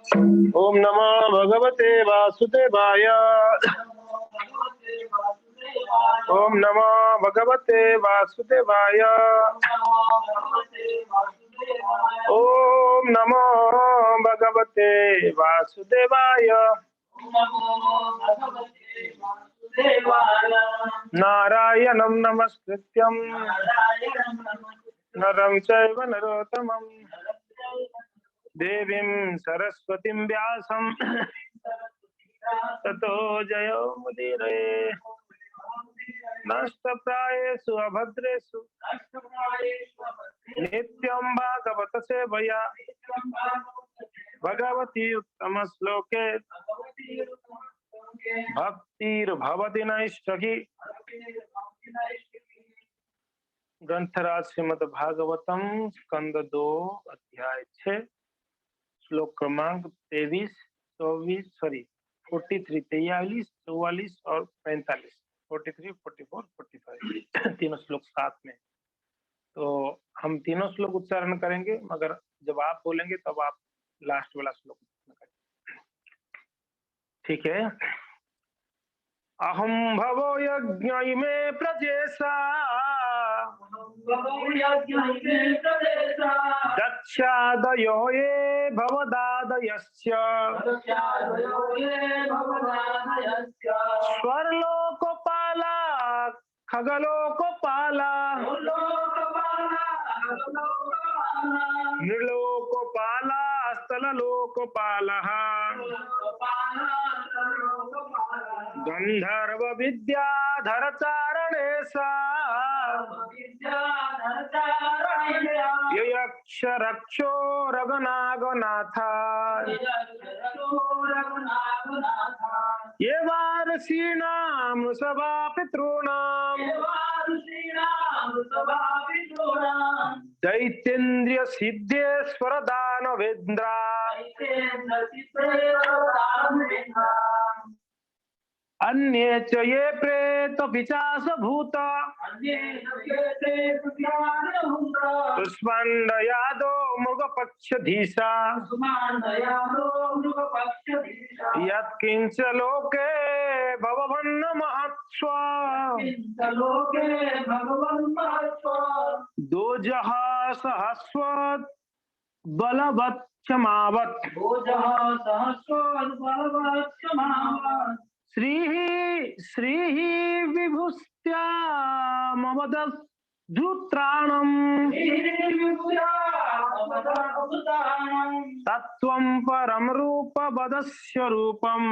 ओम नमो भगवते वासुदेवाय। ओम नमो भगवते वासुदेवाय। ओम नमो भगवते वासुदेवाय। नारायणं नमस्कृत्यं नरं चैव नरोत्तमं देवीं सरस्वतीं व्यासं ततो जयो मुदीरये। नष्टप्रायेषु अभद्रेषु नित्यं भागवत सेवया भगवती उत्तम श्लोके भक्तिर्भवति नैष्ठिकी। ग्रंथराज श्रीमद् भागवतम स्कंद 2 अध्याय 6 श्लोक क्रमांक 43, 44, 44 और 45, 43, 44, 45 तीनों श्लोक साथ में। तो हम तीनों श्लोक उच्चारण करेंगे, मगर जब आप बोलेंगे तब आप लास्ट वाला श्लोक करेंगे, ठीक है। अहम भवो यज्ञ इमे प्रजेशा दक्षादयो ये भवदादयस्य स्वर्लोकपाला खगलोकपाला नृलोकपाला स्थललोकपालः गंधर्व विद्याधर चारणेशा यक्ष रक्षो रघुनागनाथा ये वार्षीणां सभा पितॄणां दैत्येन्द्रिय सिद्धेश्वर दानवेन्द्रा अन्ये च ये प्रेत पिशाच भूत कुष्माण्डयादो मृगपक्षधीशा यत्किंच लोके भवभन्न महत्स्व दोजः सहस्वत् बलवत्क्षमावत् श्रीः विभुस्त्या ममदधुत्राणम् तत्त्वं परम रूप वदस्य रूपम्।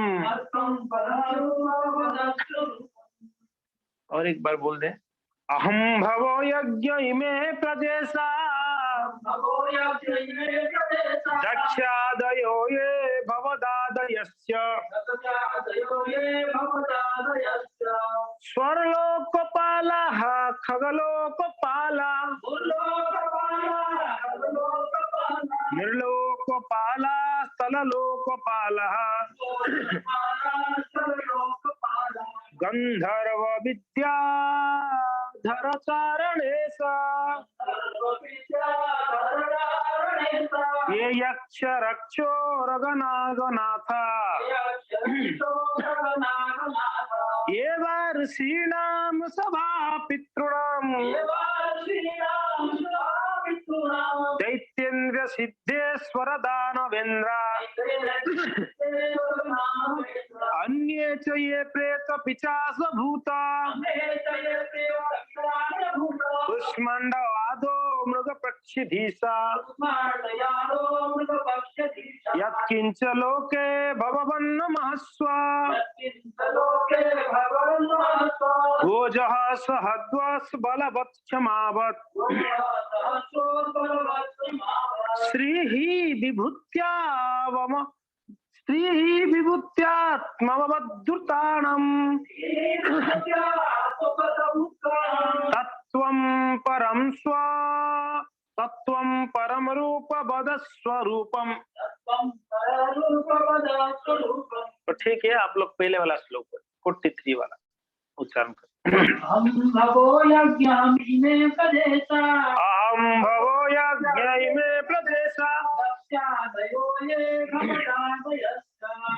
और एक बार बोल दे, अहम भवो यज्ञ इमे प्रजेशा दक्षादयो ये भवदादयस्य स्वर्लोकपालः खगलोकपाला नृलोकपाला स्थललोकपालः गंधर्व विद्याधर चारणेशा ये यक्ष रक्षो रघुनागनाथा ये वार्षीणां सभा पितॄणां दैत्येन्द्र सिद्धेश्वर दानवेन्द्रा अन्ये च ये प्रेत पिशाच भूता कुष्माण्डवादो मृगपक्षधीशा यत्किंच लोके भवभन्न महस्व गोजः सहद्वस् बलवत्क्षमावत् श्रीः विभूत्यात्मवद्धृताणम् तत्त्वं परम रूप वदस्वरूपम्। तो ठीक है, आप लोग पहले वाला श्लोक 43 वाला उच्चारण करें। अहम भवो यज्ञ इमे प्रदेशा दक्षादयो ये भवदादयस्य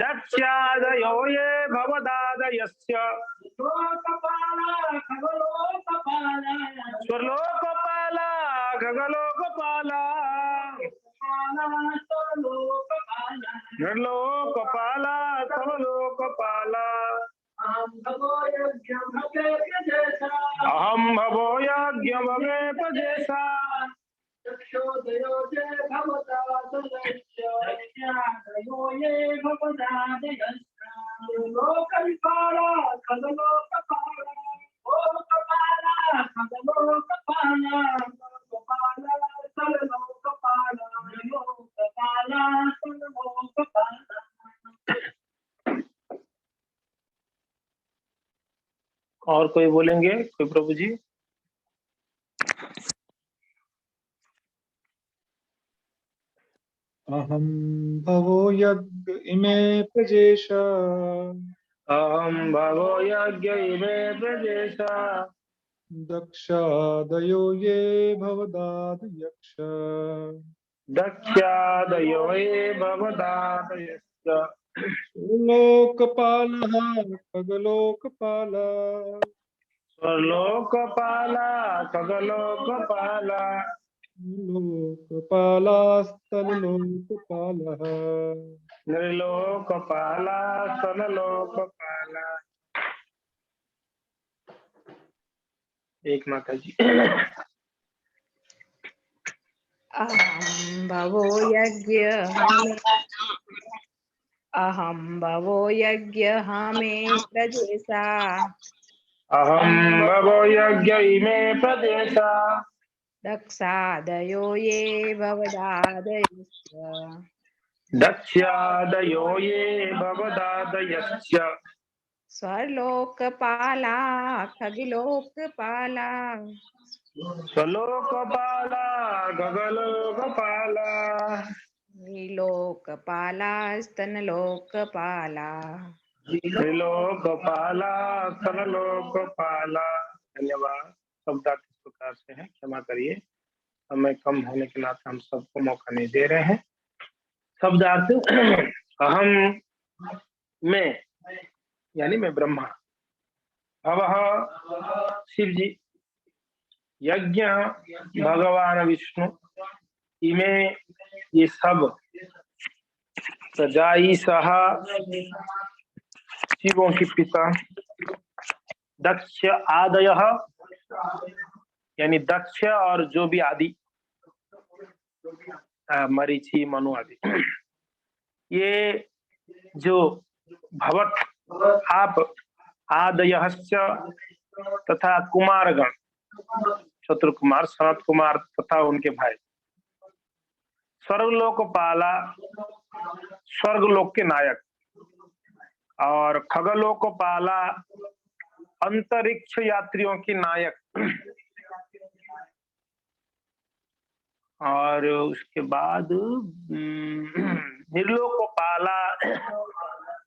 दक्षादयो ये भवदादयस्य स्वलोकपाला खगलोकपाला नृलोकपाला समलोकपाला अहम भवो यज्ञ भवेपजेषा दक्षोदयो ये भवदादयस्य लोकपाला खगलोकपाला लोकपाला खगलोकपाला लोकपाला समलोकपाला लोकपाला समलोकपाला। और कोई बोलेंगे? कोई प्रभु जी? अहम भवो यज्ञ इमे प्रजेशा अहम भवो यज्ञ इमे प्रजेशा दक्षादयो ये भवदादयक्ष दक्षादयो ये भवदादयस्य लोकपालः खगलोकपालः स्वलोकपाला खगलोकपाला लोकपालास्तनलोकपालः नृलोकपाला स्वलोकपाला। एक माता जी। अहम भवो यज्ञ हमे प्रजेशा अहम भवो यज्ञ इमे प्रदेशा दक्षादयो ये भवदादयस्य दक्षादयो ये भवदादयस्य स्वलोकपाला खगलोकपाला स्वलोकपाला खगलोकपाला लोकपाला स्तनलोकपाला त्रिलोकपाला समलोकपाला। धन्यवाद। शब्दार्थ इस प्रकार से है, क्षमा करिए, समय कम होने के नाते हम सबको मौका नहीं दे रहे हैं। शब्दार्थ अहम मैं यानी मैं ब्रह्मा, भवः शिव जी, यज्ञ भगवान विष्णु, इमे ये सब प्रजाई सहा शिवों की पिता, दक्ष आदयः यानी दक्ष और जो भी आदि मरीचि मनु आदि, ये जो भवत आप आदयश्च तथा कुमारगण शत्रु कुमार सनत कुमार तथा उनके भाई, स्वर्गलोकपाला स्वर्गलोक के नायक, और खगलोकपाला अंतरिक्ष यात्रियों की नायक, और उसके बाद निर्लोकपाला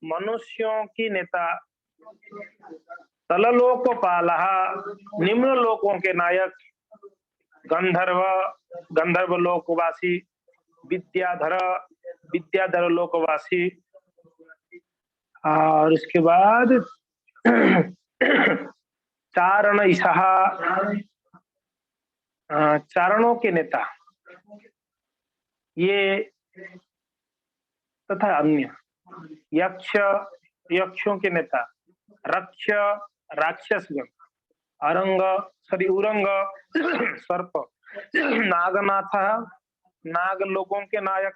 मनुष्यों की नेता, तललोकपाला निम्न लोकों के नायक, गंधर्व लोकवासी, विद्याधर लोकवासी, और उसके बाद चारणों के नेता ये, तथा अन्य यक्षों के नेता, राक्षसगण, उरंग सर्प, नागनाथ नाग लोगों के नायक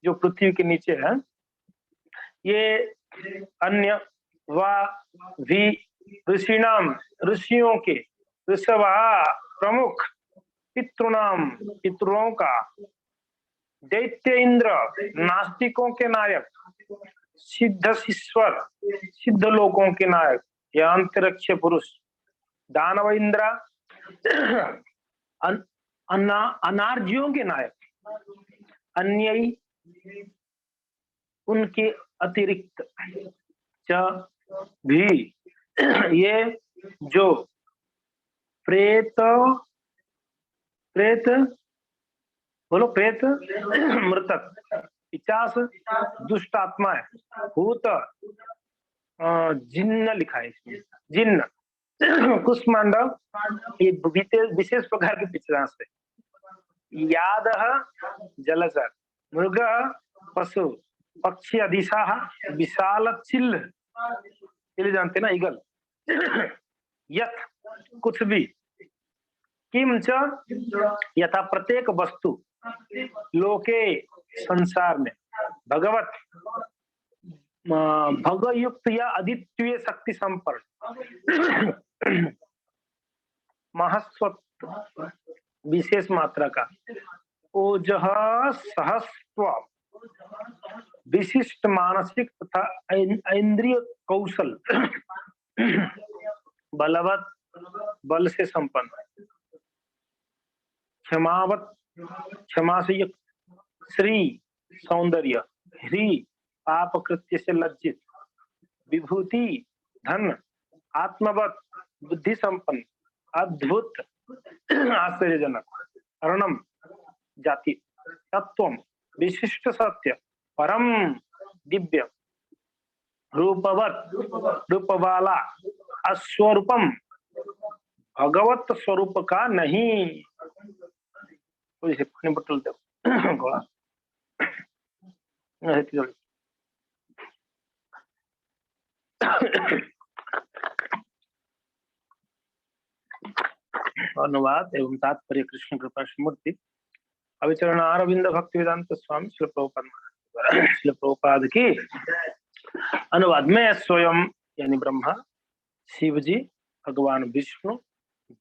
जो पृथ्वी के नीचे है, ये अन्य भी ऋषिनाम ऋषियों के, ऋषभा प्रमुख, पितरों का, दैत्य इंद्र नास्तिकों के नायक, सिद्धेश्वर सिद्ध लोगों के नायक या अंतरिक्ष पुरुष, दानव इंद्र अनार्जियों के नायक, अन्य उनके अतिरिक्त भी ये जो प्रेत मृतक पिशाच दुष्ट आत्मा है, भूत जिन्न लिखा है इसमें, जिन्न कुष्मांडव ये विशेष प्रकार के पिशाच है। याद जलचर, मृग पशु, पक्षी अधिशा, विशाल चिल्ल, चिल्ल जानते ना, ईगल, यथ कुछ भी, किंच यथा प्रत्येक वस्तु, लोके संसार में, भगवत भगयुक्त या अद्वितीय शक्ति संपन्न, महस्व विशेष मात्रा का, ओजः सहस्व विशिष्ट मानसिक तथा इंद्रिय कौशल, बलवत बल से संपन्न, क्षमावत क्षमा से युक्त, श्री सौंदर्य, ह्री पाप कृत्य से लज्जित, विभूति धन, आत्मवत बुद्धि संपन्न, अद्भुत आश्चर्यजनक, अर्णम जाति, तत्वम विशिष्ट सत्य, परम दिव्य, रूपवत रूप वाला, अस्वरूपम भगवत स्वरूप का नहीं। पानी बोतल दो गोला धन्यवाद एवं तात्पर्य कृष्ण कृपा मूर्ति अविचरण अरविंद भक्ति वेदांत स्वामी श्रील प्रभुपाद की। अनुवाद में स्वयं यानी ब्रह्मा, शिव जी, भगवान विष्णु,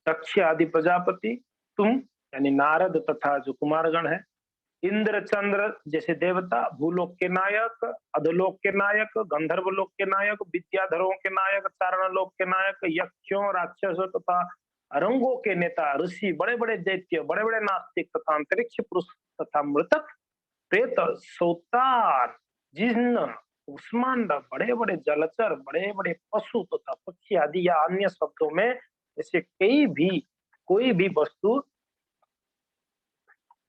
दक्ष आदि प्रजापति, तुम यानी नारद तथा जो कुमारगण है, इंद्र चंद्र जैसे देवता, भूलोक के नायक, अधोलोक के नायक, गंधर्व लोक के नायक, विद्याधरों के नायक, चारण लोक के नायक, यक्षों राक्षसों तथा अरंगों के नेता, ऋषि, बड़े बड़े दैत्य, बड़े बड़े नास्तिक तथा अंतरिक्ष पुरुष तथा मृतक, प्रेत, सौतार, जिन्न, कुष्मांड, बड़े बड़े जलचर, बड़े बड़े पशु तथा पक्षी आदि या अन्य शब्दों में ऐसे कोई भी वस्तु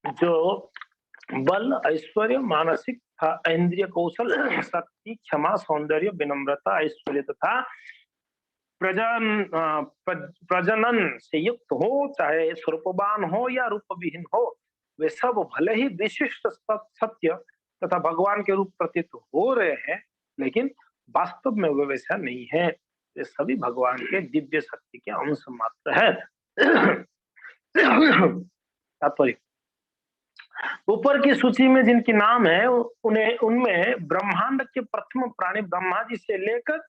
जो बल, ऐश्वर्य, मानसिक इंद्रिय कौशल, शक्ति, क्षमा, सौंदर्य, विनम्रता, ऐश्वर्य तथा प्रजनन से युक्त हो, चाहे स्वरूपवान हो या रूपविहीन हो, वे सब भले ही विशिष्ट सत्य तथा भगवान के रूप प्रतीत हो रहे हैं, लेकिन वास्तव में वे वैसा नहीं है। ये सभी भगवान के दिव्य शक्ति के अंश मात्र है। तात्पर्य, ऊपर की सूची में जिनकी नाम है उनमें ब्रह्मांड के प्रथम प्राणी ब्रह्मा जी से लेकर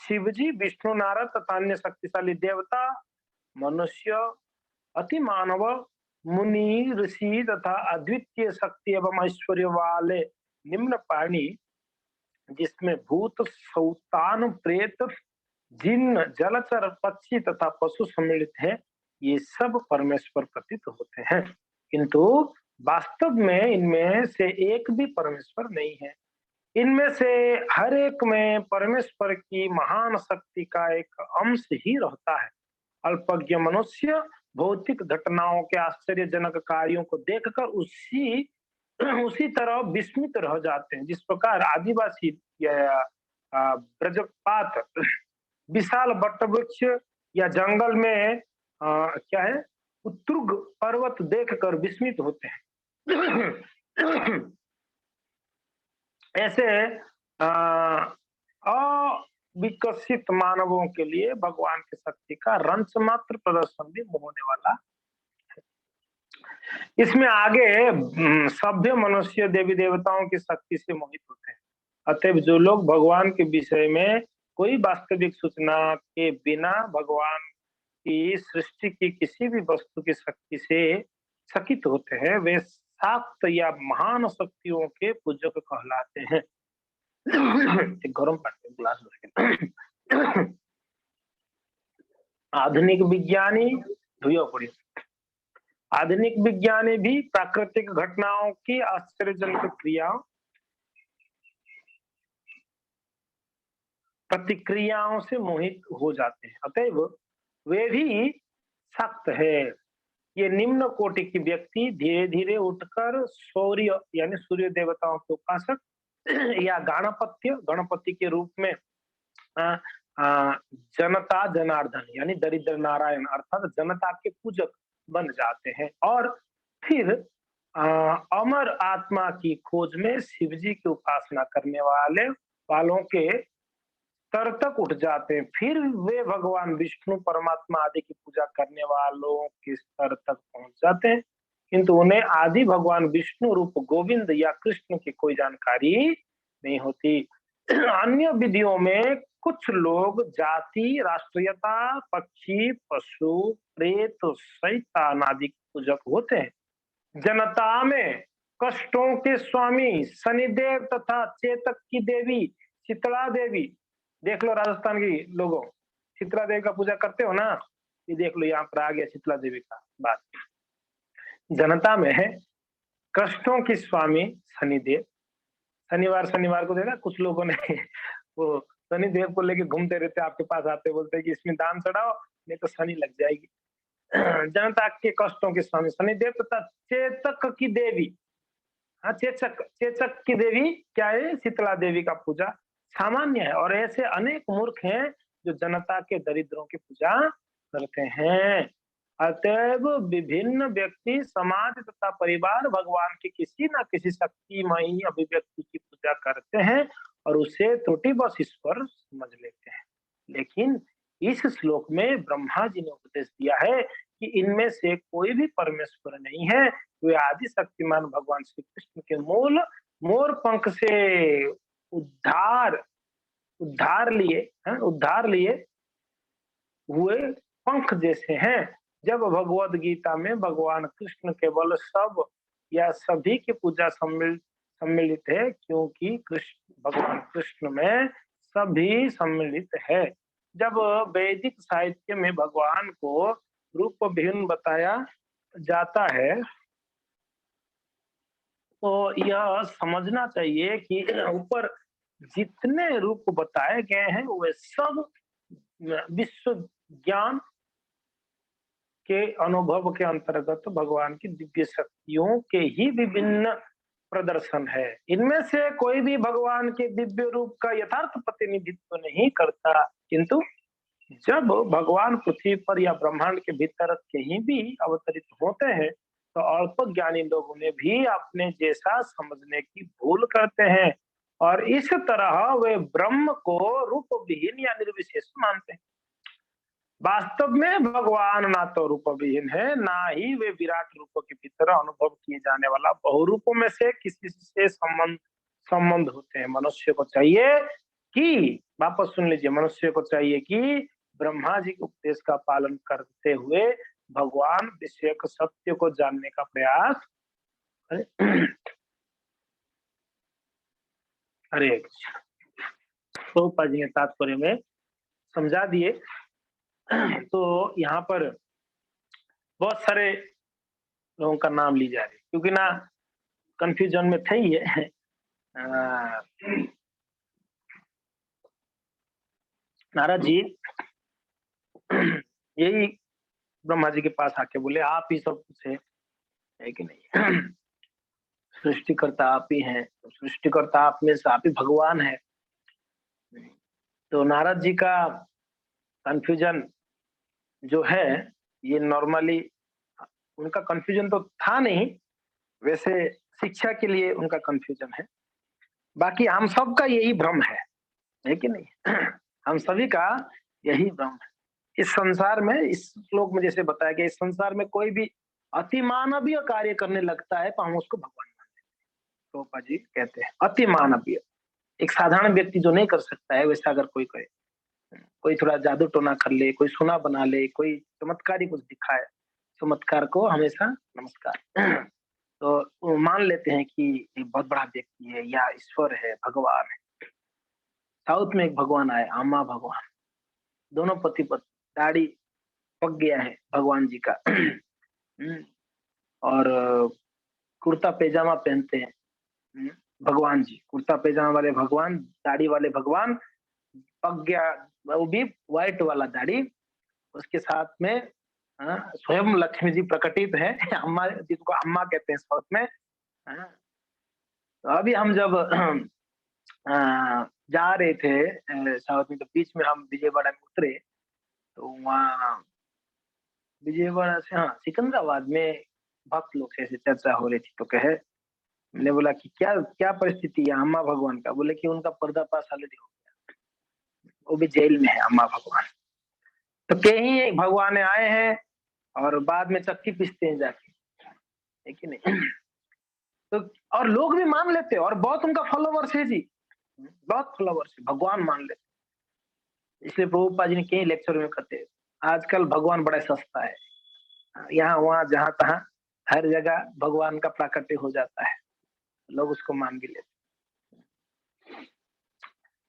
शिवजी, विष्णु, नारद तथा अन्य शक्तिशाली देवता, मनुष्य, अति मानव, मुनि, ऋषि तथा अद्वितीय शक्ति एवं ऐश्वर्य वाले निम्न प्राणी, जिसमें भूत, सौतान, प्रेत, जिन्न, जलचर, पक्षी तथा पशु सम्मिलित हैं, ये सब परमेश्वर प्रतीत होते हैं, किंतु वास्तव में इनमें से एक भी परमेश्वर नहीं है। इनमें से हर एक में परमेश्वर की महान शक्ति का एक अंश ही रहता है। अल्पज्ञ मनुष्य भौतिक घटनाओं के आश्चर्यजनक कार्यों को देखकर उसी तरह विस्मित रह जाते हैं, जिस प्रकार आदिवासी ब्रजपात विशाल वटवृक्ष या जंगल में क्या है उत्तुंग पर्वत देखकर विस्मित होते हैं। ऐसे अविकसित मानवों के लिए भगवान की शक्ति का रंच मात्र प्रदर्शन भी होने वाला है। इसमें आगे सभ्य मनुष्य देवी देवताओं की शक्ति से मोहित होते हैं। अतएव जो लोग भगवान के विषय में कोई वास्तविक सूचना के बिना भगवान की सृष्टि की किसी भी वस्तु की शक्ति से चकित होते हैं, वे शाक्त या महान शक्तियों के पूजक कहलाते हैं। गरम पानी ग्लास भर। आधुनिक विज्ञानी आधुनिक विज्ञानी भी प्राकृतिक घटनाओं की आश्चर्यजनक प्रतिक्रियाओं से मोहित हो जाते हैं, अतएव वे भी सख्त है। ये निम्न कोटि की व्यक्ति धीरे धीरे उठकर सूर्य यानी सूर्य देवताओं के उपासक या गणपति के रूप में अ, जनता जनार्दन यानी दरिद्र नारायण अर्थात जनता के पूजक बन जाते हैं और फिर अमर आत्मा की खोज में शिव जी की उपासना करने वालों के स्तर तक उठ जाते हैं। फिर वे भगवान विष्णु परमात्मा आदि की पूजा करने वालों के स्तर तक पहुंच जाते हैं, किंतु उन्हें आदि भगवान विष्णु रूप गोविंद या कृष्ण की कोई जानकारी नहीं होती। अन्य विधियों में कुछ लोग जाति, राष्ट्रीयता, पक्षी, पशु, प्रेत, शैतान आदि पूजक होते हैं। जनता में कष्टों के स्वामी शनिदेव तथा चेतक की देवी शीतला देवी, देख लो राजस्थान की लोगों, शीतला देवी का पूजा करते हो ना, ये देख लो यहाँ पर आ गया शीतला देवी का बात। जनता में है कष्टों की स्वामी शनिदेव, शनिवार को देखा कुछ लोगों ने वो शनिदेव को लेके घूमते रहते, आपके पास आते बोलते कि इसमें दान चढ़ाओ नहीं तो शनि लग जाएगी। जनता के कष्टों के स्वामी शनिदेव तथा चेतक की देवी, हाँ चेचक की देवी क्या है, शीतला देवी का पूजा सामान्य है और ऐसे अनेक मूर्ख हैं जो जनता के दरिद्रों की पूजा करते हैं। अतएव विभिन्न व्यक्ति, समाज तथा परिवार भगवान की किसी न किसी शक्तिमयी अभिव्यक्ति की पूजा करते हैं और उसे त्रुटिवश ईश्वर समझ लेते हैं। लेकिन इस श्लोक में ब्रह्मा जी ने उपदेश दिया है कि इनमें से कोई भी परमेश्वर नहीं है, वे आदि शक्तिमान भगवान श्री कृष्ण के मूल मोर पंख से उद्धार लिए हुए पंख जैसे हैं। जब भगवद गीता में भगवान कृष्ण केवल सब या सभी की पूजा सम्मिलित है, क्योंकि भगवान कृष्ण में सभी सम्मिलित है। जब वैदिक साहित्य में भगवान को रूप विहीन बताया जाता है तो यह समझना चाहिए कि ऊपर जितने रूप बताए गए हैं वे सब विश्व ज्ञान के अनुभव के अंतर्गत भगवान की दिव्य शक्तियों के ही विभिन्न प्रदर्शन है। इनमें से कोई भी भगवान के दिव्य रूप का यथार्थ प्रतिनिधित्व नहीं करता, किंतु जब भगवान पृथ्वी पर या ब्रह्मांड के भीतर कहीं भी अवतरित होते हैं तो अल्प ज्ञानी लोग उन्हें भी अपने जैसा समझने की भूल करते हैं और इस तरह वे ब्रह्म को रूप विहीन या निर्विशेष मानते हैं। वास्तव में भगवान ना तो रूप विहीन है, ना ही वे विराट रूपों के भीतर अनुभव किए जाने वाला बहुरूपों में से किसी से संबंध होते हैं। मनुष्य को चाहिए कि, वापस सुन लीजिए, मनुष्य को चाहिए कि ब्रह्मा जी के उपदेश का पालन करते हुए भगवान विषय सत्य को जानने का प्रयास करे। हरे प्रभुपाद जी ने तात्पर्य में समझा दिए। तो यहाँ पर बहुत सारे लोगों का नाम ली जा रही है, क्योंकि ना कंफ्यूजन में थे ही है। नारद जी यही ब्रह्मा जी के पास आके बोले आप ही सब कुछ है कि नहीं, सृष्टिकर्ता आप ही हैं, सृष्टिकर्ता आप में से आप ही भगवान है। तो नारद जी का कंफ्यूजन जो है ये नॉर्मली उनका कंफ्यूजन तो था नहीं, वैसे शिक्षा के लिए उनका कंफ्यूजन है। बाकी हम सब का यही भ्रम है कि नहीं? हम सभी का यही भ्रम है। इस संसार में, इस श्लोक में जैसे बताया गया, इस संसार में कोई भी अतिमानवीय कार्य करने लगता है तो हम उसको भगवान मानते हैं। प्रभुपाद जी कहते हैं अतिमानवीय, एक साधारण व्यक्ति जो नहीं कर सकता है वैसा अगर कोई करे, कोई थोड़ा जादू टोना कर ले, कोई सोना बना ले, कोई चमत्कारी कुछ दिखाए, चमत्कार को हमेशा नमस्कार। तो मान लेते हैं कि एक बहुत बड़ा व्यक्ति है या ईश्वर है, भगवान है। साउथ में एक भगवान आए, अम्मा भगवान, दोनों पति पत्नी, दाढ़ी पक गया है भगवान जी का और कुर्ता पैजामा पहनते हैं भगवान जी, कुर्ता पैजामा वाले भगवान, दाढ़ी वाले भगवान, पक गया वो भी व्हाइट वाला दाढ़ी, उसके साथ में स्वयं लक्ष्मी जी प्रकटित है। अम्मा, जिसको अम्मा कहते हैं साउथ में। हाँ, तो अभी हम जब जा रहे थे साउथ में, तो बीच में हम विजयवाड़ा में उतरे, तो वहाँ विजयवाड़ा से, हाँ, सिकंदराबाद में भक्त लोग से ऐसे चर्चा हो रही थी। तो कहे, मैंने बोला कि क्या क्या परिस्थिति है अम्मा भगवान का? बोले कि उनका पर्दाफाश ऑलरेडी हो गया, वो भी जेल में है अम्मा भगवान। तो कहीं भगवान आए हैं और बाद में चक्की पीसते हैं जाके, है कि नहीं? तो और लोग भी मान लेते हैं, और बहुत उनका फॉलोवर्स है जी, बहुत फॉलोवर्स है, भगवान मान लेते। इसलिए प्रभुपाद जी ने कई लेक्चर में कहते हैं, आजकल भगवान बड़ा सस्ता है, यहाँ वहाँ जहाँ तहाँ हर जगह भगवान का प्राकट्य हो जाता है, लोग उसको मान भी लेते।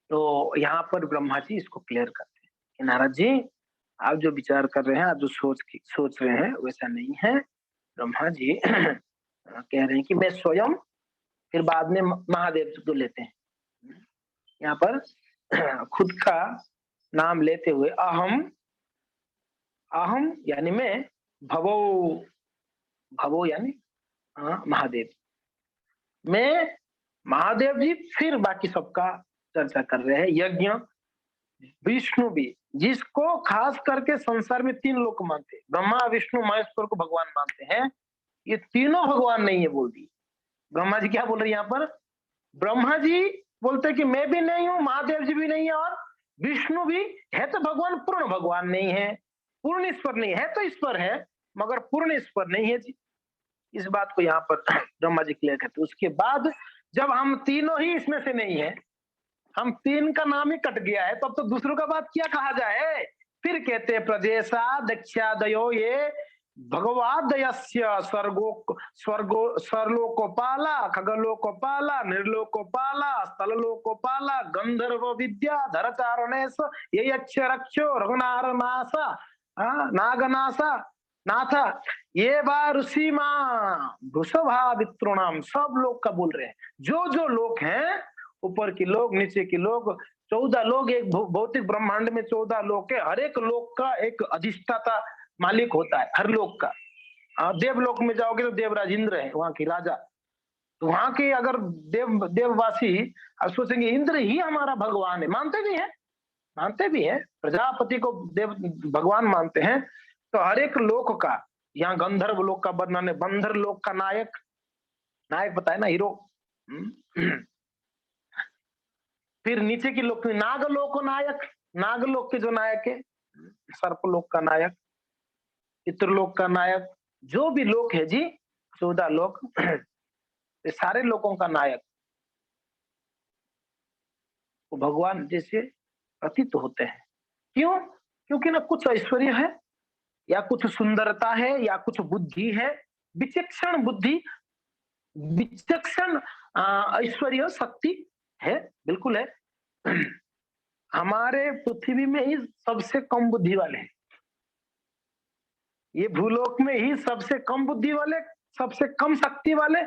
तो यहाँ पर ब्रह्मा जी इसको क्लियर करते हैं कि नारद जी, आप जो विचार कर रहे हैं, आप जो सोच रहे हैं, वैसा नहीं है। ब्रह्मा जी कह रहे हैं कि मैं स्वयं, फिर बाद में महादेव को लेते हैं। यहाँ पर खुद का नाम लेते हुए अहम, अहम यानी मैं, भवो, भवो यानी महादेव, मैं महादेव जी, फिर बाकी सबका चर्चा कर रहे हैं। यज्ञ, विष्णु भी, जिसको खास करके संसार में 3 लोग मानते हैं, ब्रह्मा विष्णु महेश्वर को भगवान मानते हैं, ये तीनों भगवान नहीं है बोल दी। ब्रह्मा जी क्या बोल रहे हैं यहाँ पर? ब्रह्मा जी बोलते कि मैं भी नहीं हूँ, महादेव जी भी नहीं है, और विष्णु भी है तो भगवान, पूर्ण भगवान नहीं है, पूर्ण ईश्वर नहीं है, तो ईश्वर है मगर पूर्ण ईश्वर नहीं है जी। इस बात को यहाँ पर ब्रह्मा जी क्लियर करते। उसके बाद जब हम तीनों ही इसमें से नहीं है, हम 3 का नाम ही कट गया है, तब तो दूसरों का बात क्या कहा जाए? फिर कहते हैं प्रदेशा दक्षादयो ये भगवादयस्य स्वर्गो सर्लोकोपाला, खगलोकोपाला, निर्लोकोपाला, स्थललोकोपाला, गंधर्व विद्या धरचारणेश ये अक्षरक्षो रघुनारनासा, नागनासा नाथा, ये ऋषि माँ वृषभा वित्रुणाम, सब लोग का बोल रहे हैं। जो जो लोग हैं, ऊपर के लोग, नीचे के लोग, 14 लोग, एक भौतिक ब्रह्मांड में 14 लोग है। हर एक लोक का एक अधिष्ठाता मालिक होता है, हर लोक का। देवलोक में जाओगे तो देवराज इंद्र है वहां की राजा, तो वहां के अगर देववासी अब सोचेंगे इंद्र ही हमारा भगवान है, मानते भी है, प्रजापति को देव भगवान मानते हैं। तो हर एक लोक का, यहाँ गंधर्व लोक का वर्णन है, बंधर लोक का नायक, नायक पता है ना, हीरो। फिर नीचे की लोक, नागलोक नायक, नागलोक के जो नायक है, सर्पलोक का नायक, पितृलोक का नायक, जो भी लोक है जी, 14 लोक, ये सारे लोकों का नायक वो भगवान जैसे प्रतीत होते हैं। क्यों? क्योंकि ना कुछ ऐश्वर्य है, या कुछ सुंदरता है, या कुछ बुद्धि है, विचक्षण बुद्धि, विचक्षण ऐश्वर्य, शक्ति है, बिल्कुल है। हमारे पृथ्वी में ही सबसे कम बुद्धि वाले हैं, ये भूलोक में ही सबसे कम बुद्धि वाले, सबसे कम शक्ति वाले,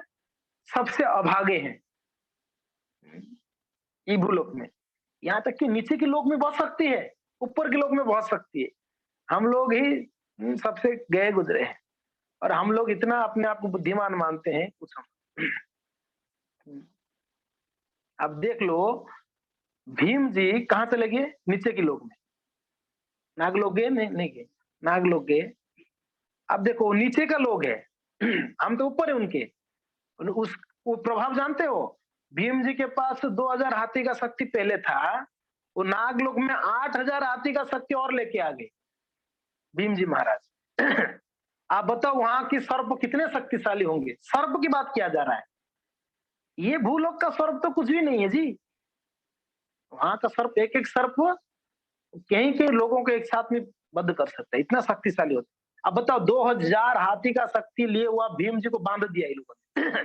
सबसे अभागे हैं ये भूलोक में। यहाँ तक कि नीचे के लोक में बहुत शक्ति है, ऊपर के लोक में बहुत शक्ति है। हम लोग ही सबसे गए गुजरे हैं, और हम लोग इतना अपने आप को बुद्धिमान मानते हैं कुछ हम। अब देख लो, भीम जी कहाँ चले गए? नीचे के लोक में। नागलोक गए? नहीं गए, नागलोक गए। अब देखो नीचे का लोग है, हम तो ऊपर है उनके। उस वो प्रभाव जानते हो, भीम जी के पास 2000 हाथी का शक्ति पहले था, वो नागलोक में 8000 हाथी का शक्ति और लेके आ गए भीम जी महाराज। आप बताओ वहां की सर्प कितने शक्तिशाली होंगे? सर्प की बात किया जा रहा है, ये भूलोक का सर्प तो कुछ भी नहीं है जी। वहां का सर्प, एक एक सर्प कहीं के लोगों को एक साथ में बंद कर सकता है, इतना शक्तिशाली होता है। अब बताओ 2000 हाथी का शक्ति लिए हुआ भीम जी को बांध दिया इन लोगों ने।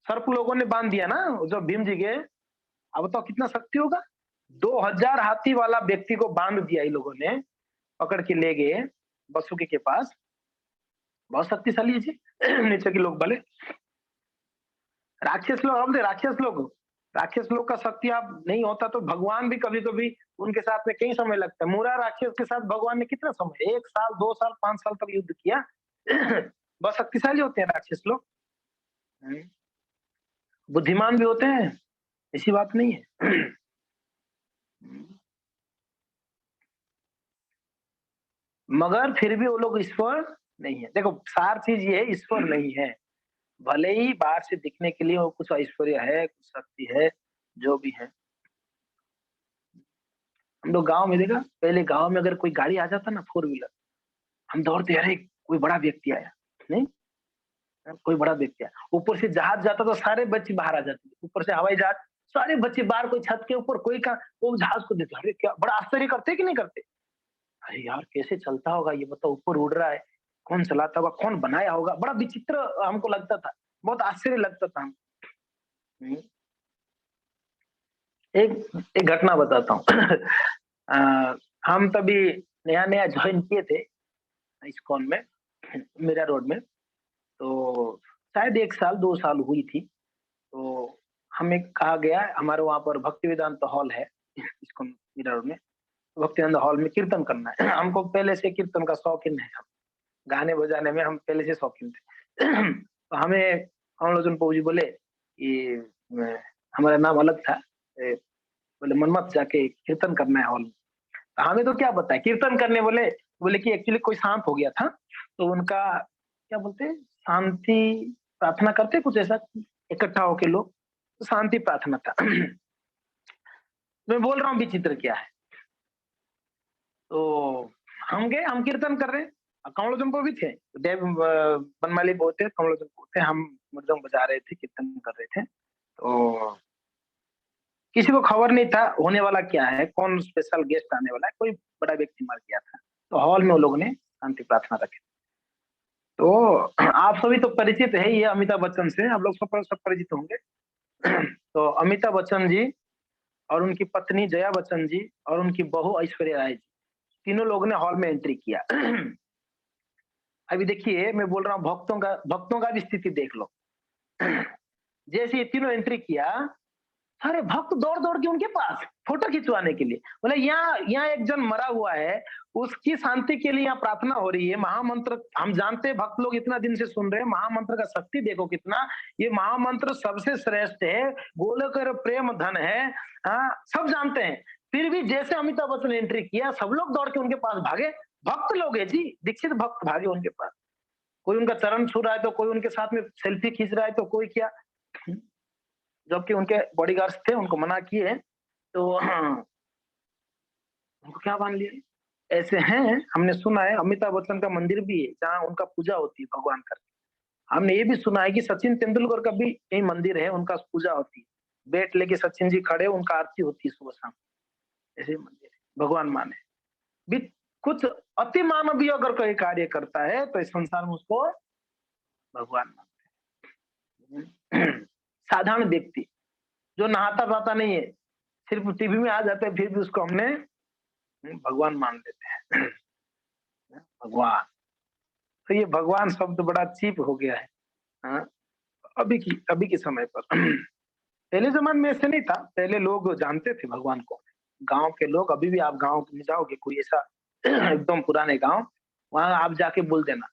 सर्प लोगों ने बांध दिया ना जब भीम जी गए। अब बताओ कितना शक्ति होगा? 2000 हाथी वाला व्यक्ति को बांध दिया इन लोगों ने, पकड़ के ले गए वसुकी के पास। बहुत शक्तिशाली है जी। नीचे के लोग भले राक्षस लोग, हम राक्षस लोग, राक्षस लोग का शक्ति आप नहीं होता तो भगवान भी कभी कभी उनके साथ में कई समय लगता है। मुरा राक्षस के साथ भगवान ने कितना समय, 1 साल 2 साल 5 साल तक युद्ध किया। बहुत शक्तिशाली होते हैं राक्षस लोग। हम्म, बुद्धिमान भी होते हैं, ऐसी बात नहीं है। मगर फिर भी वो लोग ईश्वर नहीं है। देखो सार चीज ये है, ईश्वर नहीं है। भले ही बाहर से दिखने के लिए वो कुछ ऐश्वर्य है, कुछ शक्ति है, जो भी है। हम लोग गांव में देखा, पहले गांव में अगर कोई गाड़ी आ जाता ना 4 व्हीलर, हम दौड़ते, अरे कोई बड़ा व्यक्ति आया। नहीं, कोई बड़ा व्यक्ति आया। ऊपर से जहाज जाता तो सारे बच्चे बाहर आ जाते, ऊपर से हवाई जहाज, सारे बच्चे बाहर, कोई छत के ऊपर, कोई का वो जहाज को देखते, अरे क्या बड़ा आश्चर्य करते कि नहीं करते। अरे यार कैसे चलता होगा ये, बताओ, ऊपर उड़ रहा है, कौन चलाता होगा, कौन बनाया होगा, बड़ा विचित्र हमको लगता था, बहुत आश्चर्य लगता था। हम्म, एक एक घटना बताता हूँ। हम तभी नया नया ज्वाइन किए थे इस्कॉन में, मीरा रोड में। तो शायद 1 साल 2 साल हुई थी। तो हमें कहा गया, हमारे वहां पर भक्ति वेदांत हॉल है इस्कॉन मीरा रोड में, भक्ति वेदांत हॉल में कीर्तन करना है। हमको पहले से कीर्तन का शौकीन है, हम गाने बजाने में हम पहले से शौकीन थे। तो हमें हम लोग प्रभु जी बोले कि हमारा नाम अलग था, बोले मनमत जाके कीर्तन करना है हॉल में। हमें तो क्या पता है कीर्तन करने, बोले बोले कि एक्चुअली कोई शांत हो गया था, तो उनका क्या बोलते हैं, शांति प्रार्थना करते कुछ ऐसा, इकट्ठा होके लोग, तो शांति प्रार्थना था। मैं बोल रहा हूँ विचित्र क्या है। तो हम गए, हम कीर्तन कर रहे हैं, कमलों जंपो भी थे, देव बनमाली बोलते, कमलों जंपो थे, हम मृदंग बजा रहे थे, कीर्तन कर रहे थे। तो किसी को खबर नहीं था होने वाला क्या है, कौन स्पेशल गेस्ट आने वाला है, कोई बड़ा व्यक्ति मर गया था। तो हॉल में वो लोगों ने शांति प्रार्थना रखी। तो आप सभी तो परिचित है ये अमिताभ बच्चन से, आप लोग सब परिचित होंगे। तो अमिताभ बच्चन जी और उनकी पत्नी जया बच्चन जी और उनकी बहू ऐश्वर्या राय जी, तीनों लोगों ने हॉल में एंट्री किया। अभी देखिए मैं बोल रहा हूँ, भक्तों का भी स्थिति देख लो। जैसे ये तीनों एंट्री किया, सारे भक्त दौड़ दौड़ के उनके पास फोटो खिंचवाने के लिए। बोले यहाँ एक जन मरा हुआ है, उसकी शांति के लिए यहाँ प्रार्थना हो रही है। महामंत्र हम जानते हैं, भक्त लोग इतना दिन से सुन रहे हैं, महामंत्र का शक्ति देखो कितना, ये महामंत्र सबसे श्रेष्ठ है, गोलोक प्रेम धन है, हाँ सब जानते हैं। फिर भी जैसे अमिताभ बच्चन ने एंट्री किया, सब लोग दौड़ के उनके पास भागे। भक्त लोग है जी, दीक्षित भक्त भागे उनके पास। कोई उनका चरण छू रहा है, तो कोई उनके साथ में सेल्फी खींच रहा है, तो कोई क्या, जबकि उनके बॉडीगार्ड्स थे, उनको मना किए। तो उनको क्या मान लिए ऐसे हैं। हमने सुना है अमिताभ बच्चन का मंदिर भी है जहाँ उनका पूजा होती है भगवान का। हमने ये भी सुना है कि सचिन तेंदुलकर का भी यही मंदिर है, उनका पूजा होती है, बैट लेके सचिन जी खड़े, उनका आरती होती है सुबह शाम। ऐसे मंदिर है, भगवान माने भी। कुछ अति मानवीय अगर कोई कार्य करता है तो इस संसार में उसको भगवान मानते हैं। साधारण व्यक्ति जो नहाता पाता नहीं है, सिर्फ टीवी में आ जाते हैं, फिर भी उसको हमने भगवान मान लेते हैं। भगवान, तो ये भगवान शब्द बड़ा चीप हो गया है। हाँ? अभी के समय पर। पहले जमाने में ऐसे नहीं था, पहले लोग जानते थे भगवान को। गांव के लोग, अभी भी आप गांव में जाओगे कोई ऐसा एकदम पुराने गांव, वहां आप जाके बोल देना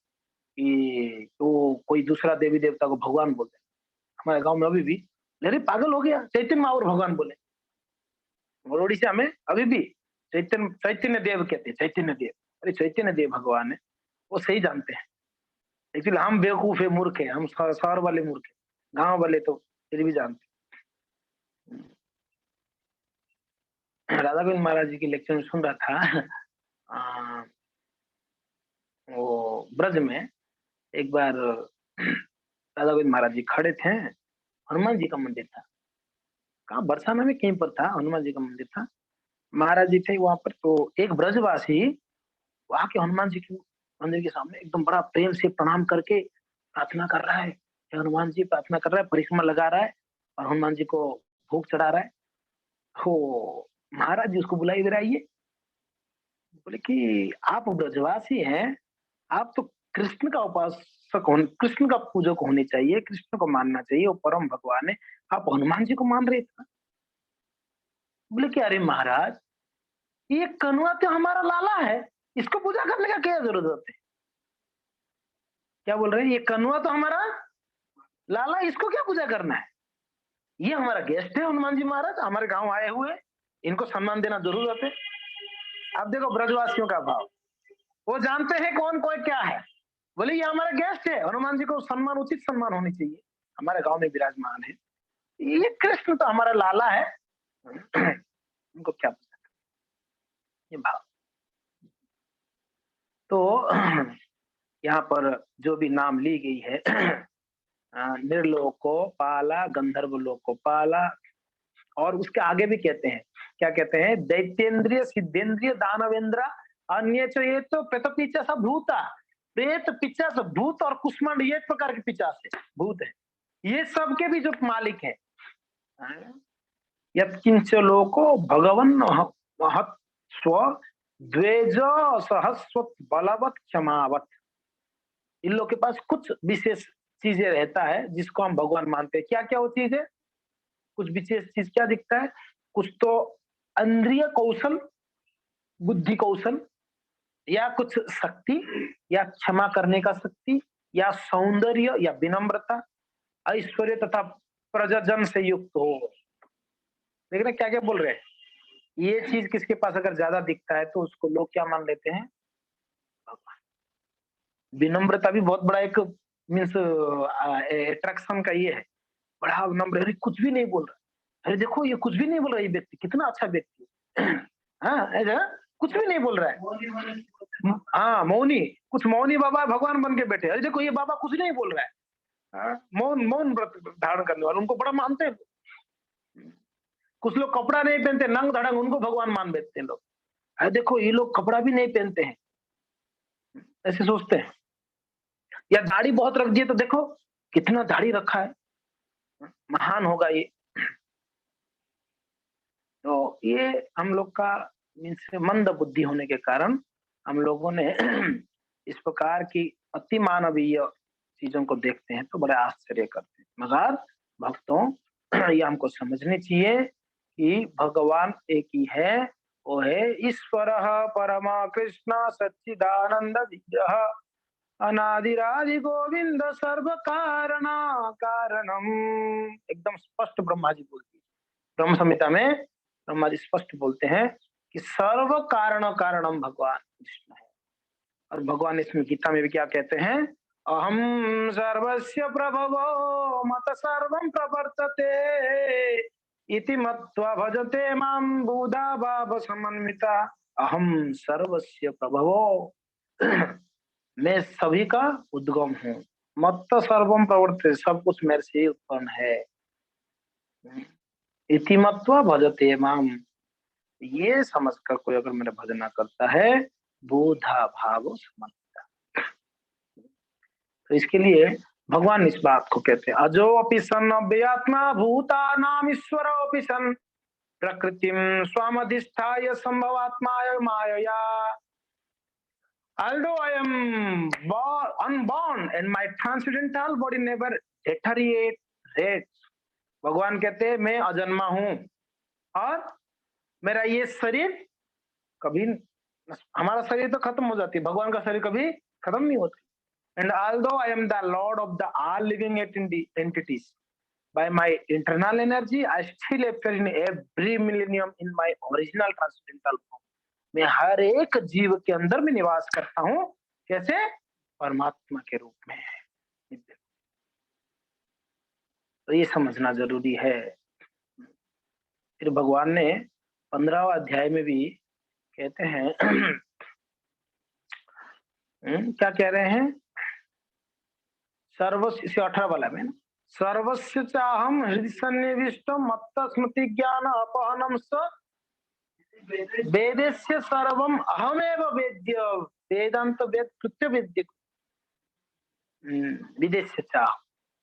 कि तो कोई दूसरा देवी देवता को भगवान बोल देना। हमारे गांव में अभी भी, अरे पागल हो गया, चैतन्य महावर भगवान बोले। और ओडिशा में अभी भी चैतन्य देव कहते हैं, चैतन्य देव। अरे चैतन्य देव भगवान है, वो सही जानते हैं। लेकिन हम बेवकूफ है, मूर्ख है, हम शहर वाले मूर्ख है, गांव वाले तो फिर भी जानते हैं। राधा गोविंद महाराज जी के लेक्चर में सुन रहा था, वो ब्रज में एक बार राधा गोविंद महाराज जी खड़े थे, हनुमान जी का मंदिर था, कहाँ बरसाना में कहीं पर था, हनुमान जी का मंदिर था, महाराज जी थे वहां पर। तो एक ब्रजवासी वहां के हनुमान जी के मंदिर के सामने एकदम बड़ा प्रेम से प्रणाम करके प्रार्थना कर रहा है। हनुमान जी प्रार्थना कर रहा है, परिक्रमा लगा रहा है और हनुमान जी को भोग चढ़ा रहा है। हो महाराज जी उसको बुलाई, इधर आइए। बोले कि आप ब्रजवासी हैं, आप तो कृष्ण का उपासक होने, कृष्ण का पूजक होने चाहिए, कृष्ण को मानना चाहिए, वो परम भगवान है, आप हनुमान जी को मान रहे थे। बोले कि अरे महाराज, ये कनुआ तो हमारा लाला है, इसको पूजा करने का क्या जरूरत है? क्या बोल रहे हैं? ये कनुआ तो हमारा लाला, इसको क्या पूजा करना है? ये हमारा गेस्ट है हनुमान जी महाराज, हमारे गांव आए हुए, इनको सम्मान देना जरूरत है। अब देखो ब्रजवासियों का भाव, वो जानते हैं कौन कोई क्या है। बोले ये हमारा गेस्ट है, हनुमान जी को सम्मान, उचित सम्मान होनी चाहिए, हमारे गांव में विराजमान है, ये कृष्ण तो हमारा लाला है, उनको क्या पता, ये भाव। तो यहाँ पर जो भी नाम ली गई है, निर्लोक को पाला, गंधर्व लोक को पाला, और उसके आगे भी कहते हैं, क्या कहते हैं? दैत्येंद्रिय, सिद्धेंद्रिय, दानवेंद्र, अन्य ये तो प्रेत पिचास भूता, प्रेत पिचास भूत और कुष्मांड, ये एक प्रकार के पिचास है, भूत है, ये सबके भी जो मालिक है। यत्किंच लोको भगवन महत् स्व द्वेज सहस्वत बलवत क्षमावत, इन लोग के पास कुछ विशेष चीजें रहता है जिसको हम भगवान मानते हैं। क्या क्या वो चीज है? कुछ विशेष चीज क्या दिखता है? कुछ तो इंद्रिय कौशल, बुद्धि कौशल, या कुछ शक्ति, या क्षमा करने का शक्ति, या सौंदर्य, या विनम्रता, ऐश्वर्य तथा प्रजनन से युक्त हो। देख रहे क्या क्या बोल रहे हैं? ये चीज किसके पास अगर ज्यादा दिखता है तो उसको लोग क्या मान लेते हैं? भगवान। विनम्रता भी बहुत बड़ा एक मीन्स अट्रैक्शन का ये है, बड़ा विनम्र, अरे कुछ भी नहीं बोल रहा, अरे देखो ये कुछ भी नहीं बोल रहा, ये व्यक्ति कितना अच्छा व्यक्ति है। हाँ ऐसा कुछ भी नहीं बोल रहा है, हाँ मौनी, कुछ मौनी बाबा भगवान बन के बैठे, अरे देखो ये बाबा कुछ नहीं बोल रहा है, हाँ, मौन मौन व्रत धारण करने वाले, उनको बड़ा मानते हैं। कुछ लोग कपड़ा नहीं पहनते, नंग धड़ंग, उनको भगवान मान बैठते हैं लोग, अरे देखो ये लोग कपड़ा भी नहीं पहनते हैं, ऐसे सोचते हैं। या दाढ़ी बहुत रख दिए तो देखो कितना दाढ़ी रखा है, महान होगा ये। तो ये हम लोग का मीन्स मंद बुद्धि होने के कारण हम लोगों ने इस प्रकार की अति मानवीय चीजों को देखते हैं तो बड़े आश्चर्य करते हैं। मगर भक्तों, ये हमको समझनी चाहिए कि भगवान एक ही है, वो है ईश्वर परमा कृष्ण सच्चिदानंद विग्रह अनादिरादि गोविंद सर्व कारण कारणम। एकदम स्पष्ट ब्रह्मा जी बोलती है, ब्रह्म संहिता में ब्रह्मा जी स्पष्ट बोलते हैं कि सर्व कारण कारणम भगवान कृष्ण है। और भगवान इसमें गीता में भी क्या कहते हैं? अहम सर्वस्य प्रभवो मत सर्वं प्रवर्तते इति मत्वा भजते मां बुधा भाव समन्विता। अहम सर्वस्य प्रभवो, मैं सभी का उद्गम हूँ, मत सर्वम प्रवर्तते, सब कुछ मेरे से ही उत्पन्न है, इति मत्वा भजते माम, ये समझकर कोई अगर मेरा भजन ना करता है, बोधा भाव समन्विता। तो इसके लिए भगवान इस बात को कहते हैं, अजो अपि सन अव्ययात्मा भूतानाम ईश्वरोऽपि सन प्रकृतिम स्वामधिष्ठाय संभवात्माय मायया। Although I am unborn and my transcendental body never deteriorates, भगवान कहते हैं मैं अजन्मा हूं और मेरा ये शरीर कभी, हमारा शरीर तो खत्म हो जाती है, भगवान का शरीर कभी खत्म नहीं होती। And although I am the lord of the all living entities, by my internal energy I still appear in every millennium in my original transcendental form. मैं हर एक जीव के अंदर में निवास करता हूं, कैसे? परमात्मा के रूप में। तो ये समझना जरूरी है। फिर भगवान ने 15वां अध्याय में भी कहते हैं क्या कह रहे हैं? सर्वस्य, 18 वाला में, सर्वस्य चाहम हृदय सन्निविष्टम मत्त स्मृति ज्ञान अपहनम स वेदस्य सर्वम अहमेव वेद्य वेदांत वेद कृत्य वेद्य विदेश्य चाह।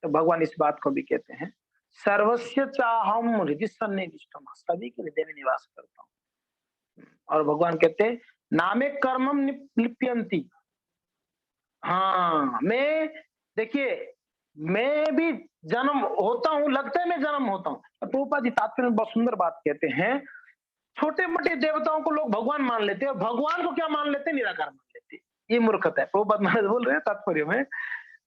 तो भगवान इस बात को भी कहते हैं, सर्वस्य चाहम हृदय सन्निविष्टम, सभी के हृदय में निवास करता हूँ। और भगवान कहते हैं नामे कर्मम लिप्यंती, हाँ मैं, देखिए मैं भी जन्म होता हूँ, लगता है मैं जन्म होता हूँ। प्रभुपाद जी तात्पर्य में बहुत सुंदर बात कहते हैं छोटे मोटे देवताओं को लोग भगवान मान लेते हैं, भगवान को क्या मान लेते हैं? निराकार मान लेते हैं। ये मूर्खता है। प्रभुपाद महाराज बोल रहे हैं तात्पर्य में,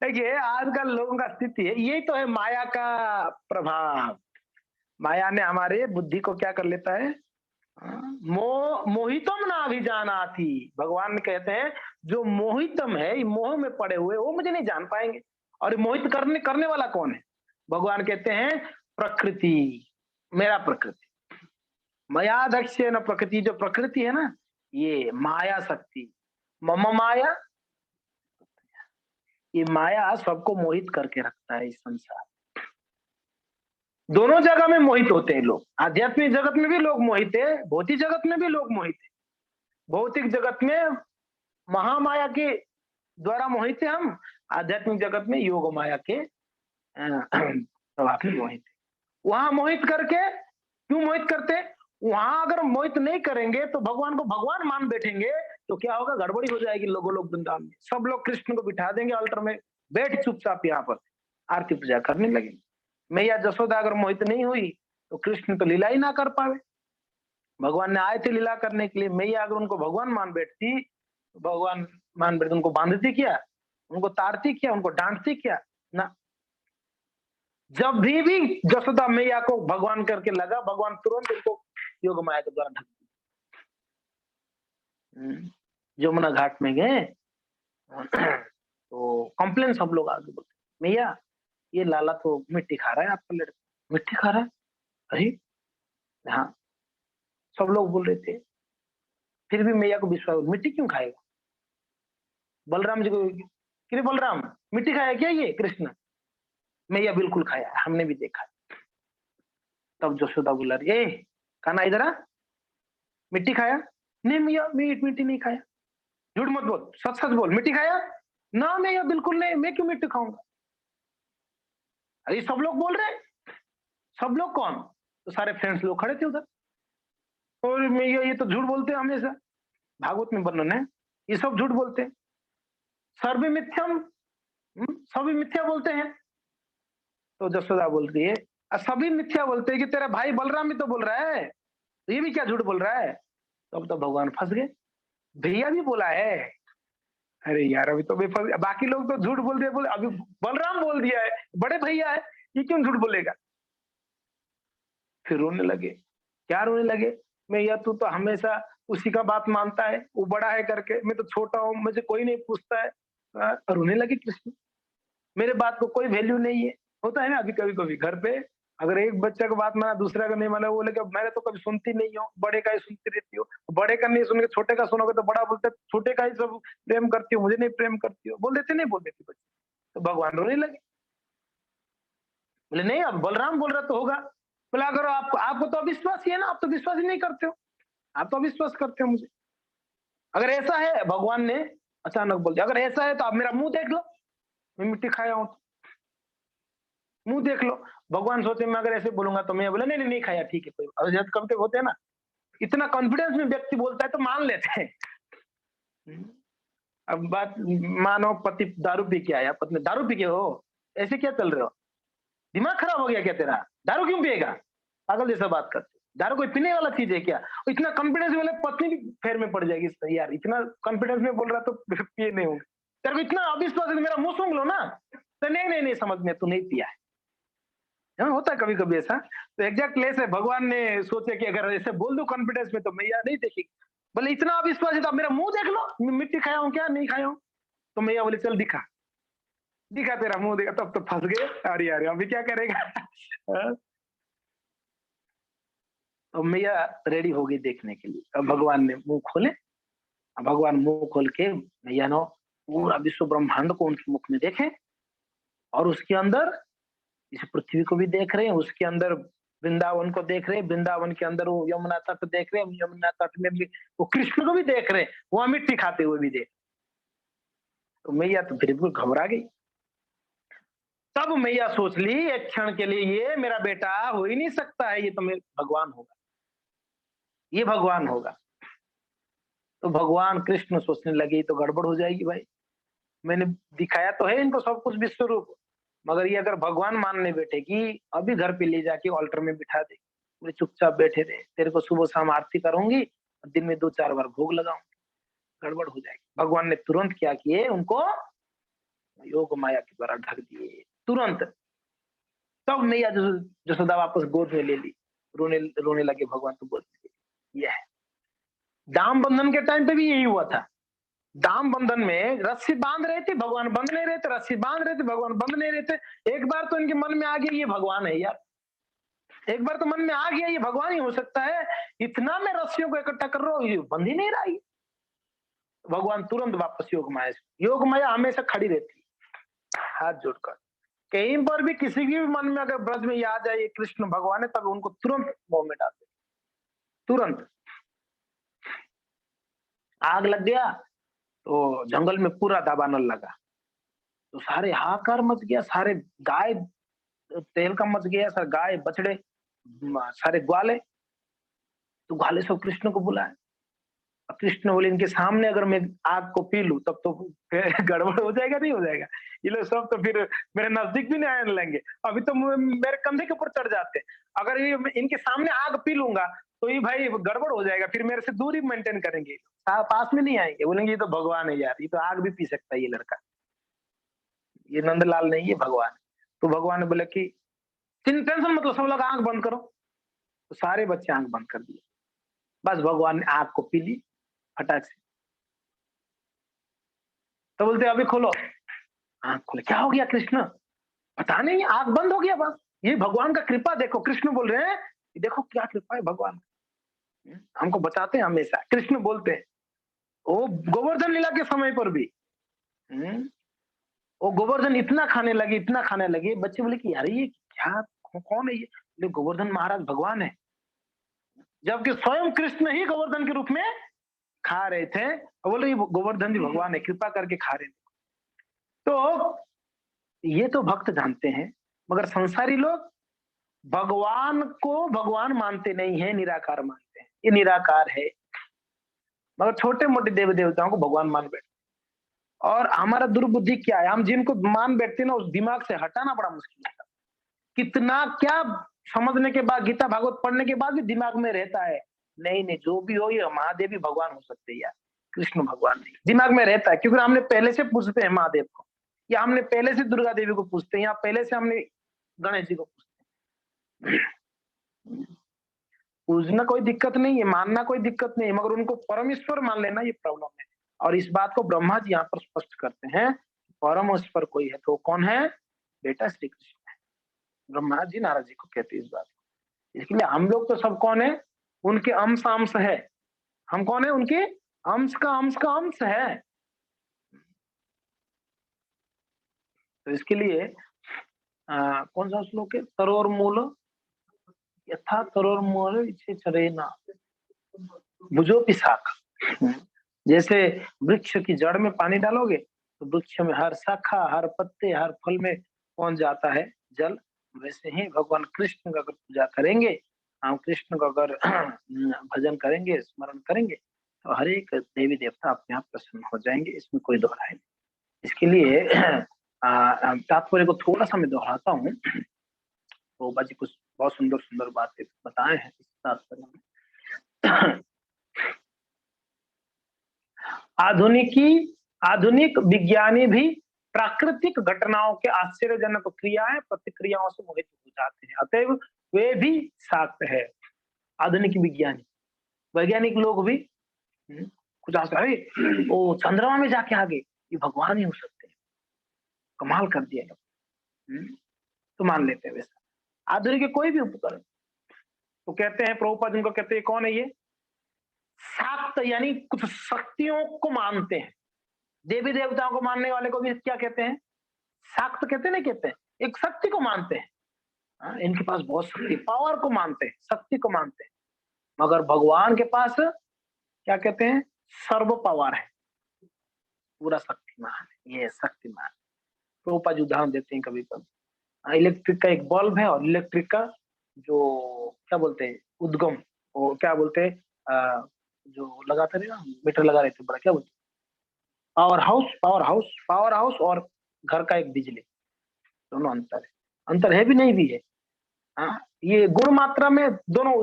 देखिए आजकल लोगों का स्थिति है, यही तो है माया का प्रभाव। माया ने हमारे बुद्धि को क्या कर लेता है? मोहितम ना अभिजानाति, भगवान कहते हैं जो मोहितम है, मोह में पड़े हुए, वो मुझे नहीं जान पाएंगे। और मोहित करने वाला कौन है? भगवान कहते हैं प्रकृति, मेरा प्रकृति। मयाध्यक्ष न प्रकृति, जो प्रकृति है ना, ये माया शक्ति, मम माया, ये माया सबको मोहित करके रखता है। इस संसार दोनों जगह में मोहित होते हैं लोग, आध्यात्मिक जगत में भी लोग मोहित है, भौतिक जगत में भी लोग मोहित है। भौतिक जगत में महामाया के द्वारा मोहित है हम, आध्यात्मिक जगत में योग माया के प्रभाव में मोहित है। वहां मोहित करके क्यों मोहित करते? वहां अगर मोहित नहीं करेंगे तो भगवान को भगवान मान बैठेंगे तो क्या होगा? गड़बड़ी हो जाएगी। लोगों लोग वृंदावन में सब लोग कृष्ण को बिठा देंगे अल्टर में, बैठ चुपचाप यहाँ पर आरती पूजा करने लगेंगे। मैया जसोदा अगर मोहित नहीं हुई तो कृष्ण तो लीला ही ना कर पावे। भगवान ने आए थे लीला करने के लिए, मैया अगर उनको भगवान मान बैठती, भगवान मान बैठती, उनको बांधती क्या? उनको ताड़ती क्या? उनको डांटती क्या? ना। जब भी जसोदा मैया को भगवान करके लगा, भगवान तुरंत उनको योग माया के द्वारा ढक दिया। यमुना घाट में गए तो कंप्लेन सब लोग आगे बोलते, मैया ये लाला तो मिट्टी खा रहा है, आपका लड़का मिट्टी खा रहा है। अरे हाँ, सब लोग बोल रहे थे। फिर भी मैया को विश्वास, मिट्टी क्यों खाएगा? बलराम जी को, कि बलराम मिट्टी खाया क्या ये कृष्ण? मैया बिल्कुल खाया, हमने भी देखा। तब जशोदा बोला, ए कान्हा इधर आ, मिट्टी खाया? नहीं मैया, मिट्टी नहीं खाया। झूठ मत बोल, सच सच बोल, मिट्टी खाया? ना मैया बिल्कुल नहीं, मैं क्यों मिट्टी खाऊंगा? अरे सब लोग बोल रहे हैं। सब लोग कौन? तो सारे फ्रेंड्स लोग खड़े थे उधर। और मैया ये तो झूठ बोलते हैं हमेशा, भागवत में वर्णन है, ये सब झूठ बोलते हैं, सर्वे मिथ्यम, सभी मिथ्या बोलते हैं। तो जसोदा बोलती है, सभी मिथ्या बोलते हैं कि तेरा भाई बलराम भी तो बोल रहा है, तो ये भी क्या झूठ बोल रहा है? तो अब तो भगवान फंस गए, भैया भी बोला है। अरे यार अभी तो बाकी लोग तो झूठ बोल दिए, बोले अभी बलराम बोल दिया है, बड़े भैया है, ये क्यों झूठ बोलेगा? फिर रोने लगे। क्या रोने लगे? मैया तू तो हमेशा उसी का बात मानता है, वो बड़ा है करके, मैं तो छोटा हूँ, मुझे कोई नहीं पूछता है। रोने लगे कृष्ण, मेरे बात को कोई वैल्यू नहीं है। होता है ना अभी कभी कभी घर पे, अगर एक बच्चा का बात माना, दूसरा का नहीं माना, वो बोले मैंने तो कभी सुनती नहीं हूँ, बड़े का ही सुनती रहती हो। बड़े का नहीं सुन के छोटे का सुनोगे तो बड़ा बोलते छोटे का ही सब प्रेम करती हो, मुझे नहीं प्रेम करती हो, बोल देते नहीं बोल देती बच्चे। तो भगवान रोने लगे, बोले नहीं अब बलराम बोल रहा तो होगा। बोला अगर आपको तो अविश्वास ही है ना, आप तो विश्वास ही नहीं करते हो, आप तो अविश्वास करते हो मुझे। अगर ऐसा है, भगवान ने अचानक बोल दिया, अगर ऐसा है तो आप मेरा मुंह देख लो, मैं मिट्टी खाया हूं तो मुंह देख लो। भगवान सोचे मैं अगर ऐसे बोलूंगा तो मैं बोला नहीं खाया, ठीक है कोई। और जब कभी होते हैं ना, इतना कॉन्फिडेंस में व्यक्ति बोलता है तो मान लेते हैं। अब बात मानो पति दारू पी के आया, पत्नी दारू पी के हो, ऐसे क्या चल रहे हो? दिमाग खराब हो गया क्या तेरा? दारू क्यों पिएगा? पागल जैसा बात करते। दारू कोई पीने वाला चीज है क्या? इतना कॉन्फिडेंस वाले पत्नी भी फेर में पड़ जाएगी। यार इतना कॉन्फिडेंस में बोल रहा तो पिए नहीं होंगे, तेरे को इतना अविश्वास है, मेरा मुंह सूंघ लो ना। तो नहीं समझ में, तू नहीं पिया है। होता है कभी कभी ऐसा। तो एग्जैक्ट लेस है, भगवान ने सोचे कि अगर ऐसे बोल दो कॉन्फिडेंस में तो मैया नहीं देखेगी। बोले इतना अविश्वास है तो मेरा मुंह देख लो, मिट्टी खाया हूँ क्या? नहीं खाया हूँ। तो मैया बोले चल दिखा तेरा मुंह देखा। तब तो फंस गए, अरे यार अभी क्या करेगा? तो मैया रेडी हो गई देखने के लिए। अब भगवान ने मुंह खोले, भगवान मुंह खोल के मैया नो पूरा विश्व ब्रह्मांड को उनके मुख में देखे, और उसके अंदर इस पृथ्वी को भी देख रहे हैं, उसके अंदर वृंदावन को देख रहे हैं, वृंदावन के अंदर वो यमुना तट देख रहे हैं, यमुना तट में भी वो कृष्ण को भी देख रहे हैं, वहां मिट्टी खाते हुए भी देख। तो मैया तो बिल्कुल घबरा गई। तब मैया सोच ली एक क्षण के लिए, ये मेरा बेटा हो ही नहीं सकता है, ये तो मेरे भगवान होगा, ये भगवान होगा। तो भगवान कृष्ण सोचने लगे तो गड़बड़ हो जाएगी भाई, मैंने दिखाया तो है इनको सब कुछ विश्व रूप, मगर ये अगर भगवान मानने बैठेगी, अभी घर पे ले जाके ऑल्टर में बिठा दे, बोले चुपचाप बैठे रहे, तेरे को सुबह शाम आरती करूंगी और दिन में 2-4 बार भोग लगाऊंगी, गड़बड़ हो जाएगी। भगवान ने तुरंत क्या किए, उनको योग माया के द्वारा ढक दिए तुरंत। तब मैया जसोदा वापस गोद में ले ली, रोने रोने लगे भगवान तो गोद में ले। यह दाम बंधन के टाइम पे भी यही हुआ था। दाम बंधन में रस्सी बांध रहे थे, भगवान बंध नहीं रहे थे, रस्सी बांध रहे थे, भगवान बंध नहीं रहे थे। एक बार तो इनके मन में आ गया ये भगवान है यार, एक बार तो मन में आ गया ये भगवान ही हो सकता है, इतना मैं रस्सियों को इकट्ठा कर रहा हूँ, ये बंध ही नहीं रहा है। भगवान तुरंत वापस योग माया हमेशा खड़ी रहती है हाथ जोड़कर। कहीं पर भी किसी के भी मन में अगर ब्रज में याद आए कृष्ण भगवान है, तब उनको तुरंत मोह में डालते, तुरंत। आग लग गया तो जंगल में पूरा दाबानल लगा, तो सारे हाहाकार मच गया, सारे गाय तेल का मच गया, सारे गाय बछड़े सारे ग्वाले, तो ग्वाले सब कृष्ण को बुलाए। कृष्ण बोले इनके सामने अगर मैं आग को पी लूं तब तो गड़बड़ हो जाएगा, नहीं हो जाएगा, ये लोग सब तो फिर मेरे नजदीक भी नहीं आने लगेंगे, अभी तो मेरे कंधे के ऊपर चढ़ जाते। अगर ये इनके सामने आग पी लूंगा तो ये भाई गड़बड़ हो जाएगा, फिर मेरे से दूरी मेंटेन करेंगे, पास में नहीं आएंगे, बोलेंगे ये तो भगवान है यार, ये तो आग भी पी सकता है ये लड़का, ये नंदलाल नहीं है भगवान। तो भगवान ने बोले कि टेंशन मतलब सब लोग आंख बंद करो, तो सारे बच्चे आंख बंद कर दिए। बस भगवान ने आग को पी ली फटाक से। तो बोलते अभी खोलो, आंख खोले, क्या हो गया कृष्ण, पता नहीं आंख बंद हो गया, बस ये भगवान का कृपा देखो। कृष्ण बोल रहे हैं देखो क्या कृपा है भगवान, हमको बताते हैं हमेशा। कृष्ण बोलते हैं वो गोवर्धन लीला के समय पर भी वो गोवर्धन इतना खाने लगे, बच्चे बोले कि यार ये क्या, कौन है ये? गोवर्धन महाराज भगवान है, जबकि स्वयं कृष्ण ही गोवर्धन के रूप में खा रहे थे, और बोले ये गोवर्धन जी भगवान है, कृपा करके खा रहे थे। तो ये तो भक्त जानते हैं, मगर संसारी लोग भगवान को भगवान मानते नहीं है, निराकार मानते हैं, ये निराकार है, मगर छोटे मोटे देवी देवताओं को भगवान मान बैठते। और हमारा दुर्बुद्धि क्या है, हम जिनको मान बैठते हैं ना उस दिमाग से हटाना बड़ा मुश्किल है। कितना क्या समझने के बाद, गीता भागवत पढ़ने के बाद भी दिमाग में रहता है, नहीं जो भी हो ये महादेव भी भगवान हो सकते हैं यार, कृष्ण भगवान नहीं, दिमाग में रहता है, क्योंकि हमने पहले से पूछते हैं महादेव को, या हमने पहले से दुर्गा देवी को पूछते हैं, या पहले से हमने गणेश जी को पूछते हैं। पूछना कोई दिक्कत नहीं है, मानना कोई दिक्कत नहीं है, मगर उनको परमेश्वर मान लेना ये प्रॉब्लम है। और इस बात को ब्रह्मा जी यहाँ पर स्पष्ट करते हैं, परमेश्वर कोई है तो कौन है, बेटा श्री कृष्ण है। ब्रह्मा जी नारद जी को कहते हैं इस बात को। इसलिए हम लोग तो सब कौन है, उनके अंश है, हम कौन है, उनके अंश का अंश है। तो इसके लिए कौन सा श्लोक है, तरोर मूल यथा तरोर मूल इसे चरेना भुजो शाखा। जैसे वृक्ष की जड़ में पानी डालोगे तो वृक्ष में हर शाखा, हर पत्ते, हर फल में पहुंच जाता है जल, वैसे ही भगवान कृष्ण का अगर पूजा करेंगे, हम कृष्ण का अगर भजन करेंगे, स्मरण करेंगे, तो हर एक देवी देवता अपने आप प्रसन्न हो जाएंगे, इसमें कोई दोहराई नहीं। इसके लिए तात्पर्य को थोड़ा सा मैं दोहराता हूँ। तो बाजी कुछ बहुत सुंदर सुंदर बातें बताए हैं इस तात्पर्य में। आधुनिक विज्ञानी भी प्राकृतिक घटनाओं के आश्चर्यजनक क्रियाएं प्रतिक्रियाओं से मोहित हो जाते हैं, अतएव वे भी साक्ष्य है। आधुनिक विज्ञानी वैज्ञानिक लोग भी कुछ आश्चर्य, वो चंद्रमा में जाके आगे, ये भगवान ही हो सकते हैं, कमाल कर दिया तो मान लेते हैं वैसा। आधुनिक कोई भी उपकरण तो कहते हैं, प्रभुपाद जिनको कहते हैं कौन है ये, शाक्त, यानी कुछ शक्तियों को मानते हैं। देवी देवताओं को मानने वाले को भी क्या कहते हैं, शाक्त कहते नहीं, कहते हैं एक शक्ति को मानते हैं। इनके पास बहुत शक्ति, पावर को मानते हैं, शक्ति को मानते हैं। मगर भगवान के पास क्या कहते हैं, सर्व पावर है, पूरा शक्तिमान है, ये शक्तिमान। प्रभुपाद उदाहरण देते हैं कभी कभी, इलेक्ट्रिक का एक बल्ब है और इलेक्ट्रिक का जो क्या बोलते हैं उद्गम, वो क्या बोलते हैं जो लगाते रहे ना, मीटर लगा रहे थे बड़ा, क्या बोलते, पावर हाउस और घर का एक बिजली, दोनों अंतर है भी नहीं भी है। ये गुण मात्रा में दोनों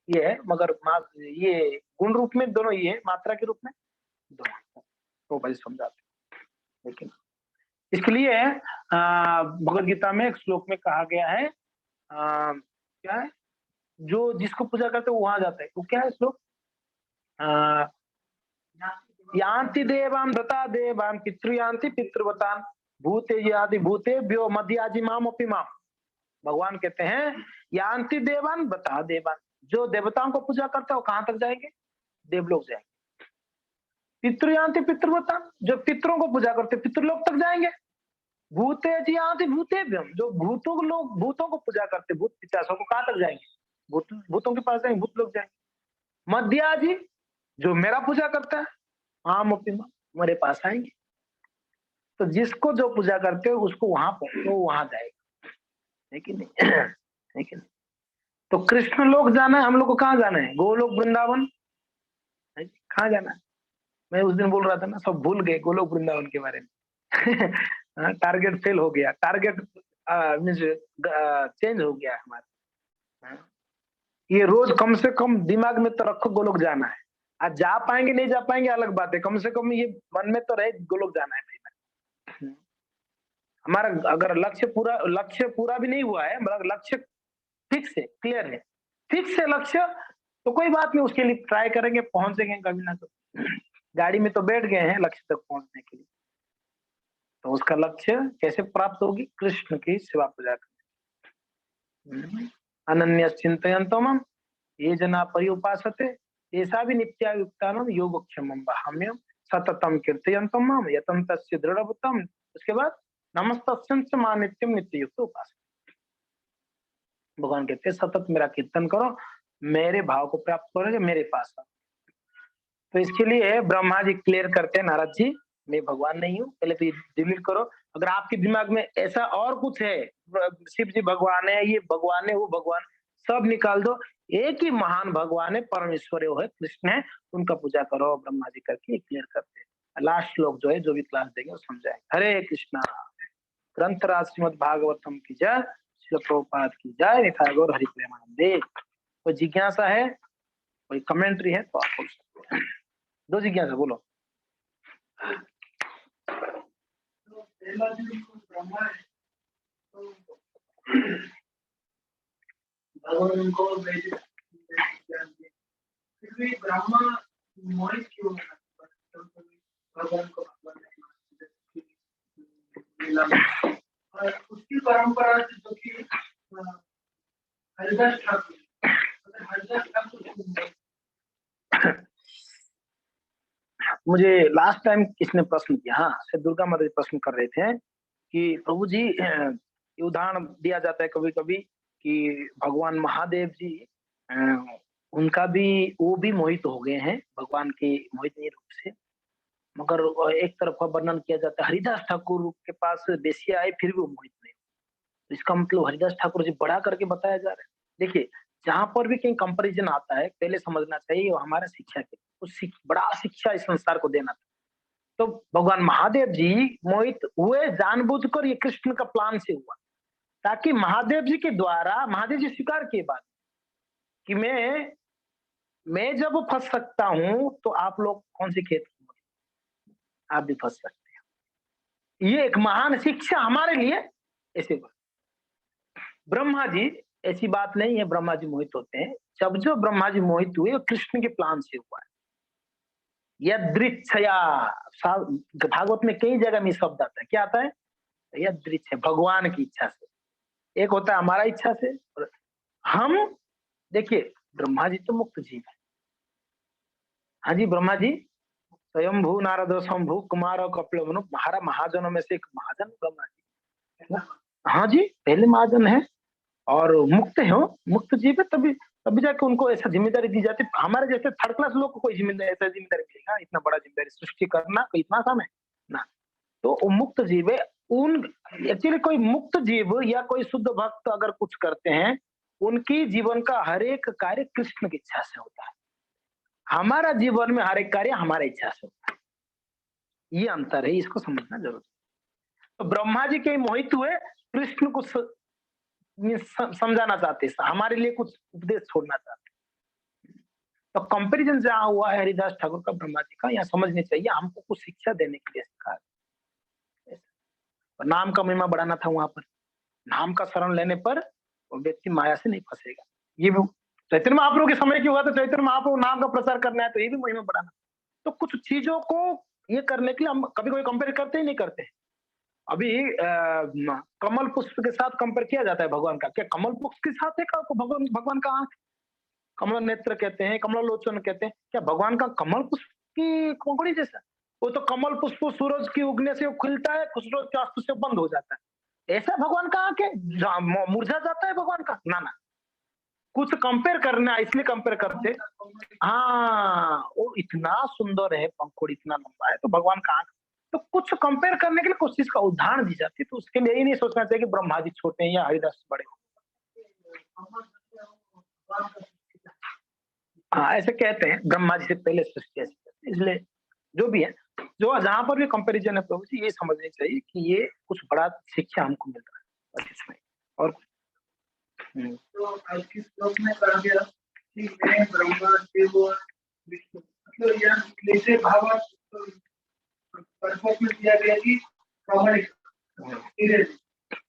ये है, मगर ये गुण रूप में दोनों ये है, मात्रा के रूप में दोनों। तो भाई समझाते, लेकिन इसके लिए भगवद गीता में एक श्लोक में कहा गया है, क्या है, जो जिसको पूजा करते वो वहां जाता है, वो क्या है श्लोक, यान्ति देवान व्रता देवान पितृयान्ति पितृवतान भूते यादि भूते व्यो मध्याजी माम अपि माम। भगवान कहते हैं यान्ति देवान व्रता देवान, जो देवताओं को पूजा करता है वो कहां तक जाएंगे, देवलोक जाएंगे। पितृयान्ति पितृवतान, जो पितरों को पूजा करते पितृलोक तक जाएंगे। भूते यान्ति भूतेभ्यम, जो भूतों को पूजा करते भूत पिशाचों को कहां तक जाएंगे, भूतों के पास जाएंगे, भूत लोग जाएंगे। मध्याजी, जो मेरा पूजा करता है, आम मेरे पास आएंगे। तो जिसको जो पूजा करते हो उसको वहां पहुंचो, वहां जाएगा, है कि नहीं, है कि नहीं। तो कृष्ण लोक जाना है, हम लोग को कहाँ जाना है, गोलोक वृंदावन, कहाँ जाना है। मैं उस दिन बोल रहा था ना, सब भूल गए गोलोक वृंदावन के बारे में। टारगेट फेल हो गया, टारगेट मीन्स चेंज हो गया हमारा। ये रोज कम से कम दिमाग में तो रखो गोलोक जाना है। आज जा पाएंगे नहीं जा पाएंगे अलग बात है, कम से कम ये मन में तो रहे गोलोक जाना है भाई। हमारा अगर लक्ष्य पूरा भी नहीं हुआ है, मतलब लक्ष्य फिक्स है, क्लियर है, फिक्स है लक्ष्य, तो कोई बात नहीं, उसके लिए ट्राई करेंगे, पहुंचेंगे कभी ना कभी। गाड़ी में तो बैठ गए हैं लक्ष्य तक पहुंचने के लिए, तो उसका लक्ष्य कैसे प्राप्त होगी, कृष्ण की सेवा पूजा करके। अनन्य चिंतयन्तम ये जना पर्युपासते ऐसा भी नित्यायुक्तानम योगक्षेमम वहाम्यम सततम कीर्तयन्तम माम यतन्तस्य दृढ़व्रतम। उसके बाद नमस्तस्यं मा नित्यम नित्ययुक्त उपासते। भगवान कहते हैं सतत मेरा कीर्तन करो, मेरे भाव को प्राप्त करोगे, मेरे पास आओ। तो इसके लिए ब्रह्मा जी क्लियर करते हैं, नारद जी मैं भगवान नहीं हूँ, पहले तो ये डिलीट करो। अगर आपके दिमाग में ऐसा और कुछ है, शिव जी भगवान है, ये भगवान है, वो भगवान, सब निकाल दो, एक ही महान भगवान है, परमेश्वर है, कृष्ण है, उनका पूजा करो। ब्रह्मा जी करके क्लियर करते हैं। लास्ट लोग जो है, जो भी क्लास देंगे वो समझाएंगे। हरे कृष्णा। ग्रंथराज श्रीमद् भागवतम की जय, श्रील प्रभुपाद की जय, निताई गौर हरि प्रेमानंदे। कोई जिज्ञासा है, कोई कमेंट्री है तो आप बोल सकते हैं। दो जिज्ञासा बोलो। भगवान को ब्रह्मा मोहित क्यों भगवान को और उसकी परंपरा से जो कि हरिदास ठाकुर मुझे लास्ट टाइम किसने प्रश्न किया, हाँ से दुर्गा माता जी प्रश्न कर रहे थे कि प्रभु जी उदाहरण दिया जाता है कभी कभी कि भगवान महादेव जी उनका भी, वो भी मोहित हो गए हैं भगवान के मोहित रूप से, मगर एक तरफ का वर्णन किया जाता है हरिदास ठाकुर के पास बेसिया आए फिर भी वो मोहित नहीं। तो इसका मतलब हरिदास ठाकुर जी बड़ा करके बताया जा रहा है। देखिए जहां पर भी कहीं कंपैरिजन आता है पहले समझना चाहिए वो हमारा शिक्षा के उस बड़ा शिक्षा इस संसार को देना था। तो भगवान महादेव जी मोहित हुए जानबूझकर, ये कृष्ण का प्लान से हुआ, ताकि महादेव जी के द्वारा महादेव जी स्वीकार किए बात कि मैं जब फंस सकता हूं तो आप लोग कौन सी खेत आप भी फंस सकते हैं। ये एक महान शिक्षा हमारे लिए। ऐसे ब्रह्मा जी, ऐसी बात नहीं है ब्रह्मा जी मोहित होते हैं, जब जो ब्रह्मा जी मोहित हुए कृष्ण के प्लान से हुआ है। यदृच्छया, भागवत में कई जगह में शब्द आता है, क्या आता है, यदृच्छ, भगवान की इच्छा से। एक होता है हमारा इच्छा से, और हम देखिए ब्रह्मा जी तो मुक्त जीव है। हाँ जी, ब्रह्मा जी स्वयंभू नारद शंभु कुमार और कपिल मनु, महाजनों में से एक महाजन ब्रह्मा जी। हाँ जी, पहले महाजन है और मुक्त है, मुक्त जीव है, तभी जाके उनको ऐसा जिम्मेदारी दी जाती है। हमारे जैसे थर्ड क्लास लोग को कोई जिम्मेदारी, ऐसा जिम्मेदारी मिलेगा, इतना बड़ा जिम्मेदारी सृष्टि करना कोई इतना आसान है ना। तो वो मुक्त जीव है। उन एक्चुअली कोई मुक्त जीव या कोई शुद्ध भक्त अगर कुछ करते हैं, उनकी जीवन का हर एक कार्य कृष्ण की इच्छा से होता है। हमारा जीवन में हर एक कार्य हमारी इच्छा से होता है, ये अंतर है, इसको समझना जरूरी है। तो ब्रह्मा जी के मोहित हुए, कृष्ण को समझाना चाहते हैं, हमारे लिए कुछ उपदेश छोड़ना चाहते हैं। तो कंपैरिजन जहाँ हुआ है हरिदास ठाकुर का ब्रह्मा जी का, यहाँ समझनी चाहिए, हमको कुछ शिक्षा देने के लिए सिखा। नाम का महिमा बढ़ाना था वहां पर, नाम का शरण लेने पर वो व्यक्ति माया से नहीं फंसेगा। ये भी चैतन्य महाप्रभु के समय की हुआ, तो चैतन्य महाप्रभु नाम का प्रचार करना है तो ये भी महिमा बढ़ाना। तो कुछ चीजों को ये करने के लिए हम कभी कभी कंपेयर करते ही नहीं करते। अभी कमल पुष्प के साथ कंपेयर किया जाता है भगवान का, क्या कमल पुष्प के साथ है भगवान का आंख? कमल नेत्र कहते हैं, कमल लोचन कहते हैं, क्या भगवान का कमल पुष्प की कोंकड़ी जैसा? वो तो कमल पुष्प सूरज की उगने से खुलता है, सूरज के अस्त से बंद हो जाता है। ऐसा भगवान का आंख है, मुरझा जाता है भगवान का? ना ना, कुछ कंपेयर करना, इसलिए कंपेयर करते। हाँ, वो इतना सुंदर है, पंखुड़ इतना लंबा है, तो भगवान का आंख। तो कुछ कंपेयर करने के लिए कुछ चीज का उदाहरण दी जाती है, तो उसके लिए ये नहीं सोचना चाहिए कि ब्रह्मा जी छोटे हैं या हरिदास बड़े। हाँ, ऐसे कहते हैं ब्रह्मा जी से पहले सृष्टि ऐसी, इसलिए जो भी है, जो जहां पर भी कंपैरिजन है प्रभु जी, ये समझनी चाहिए कि ये कुछ बड़ा शिक्षा हमको मिल रहा है बस इसमें, और तो आज की श्लोक में कहा गया कि मैं ब्रह्मा शिव और विष्णु, मतलब यह कैसे भाव परफेक्ट में दिया गया कि प्रामाणिक सीधे,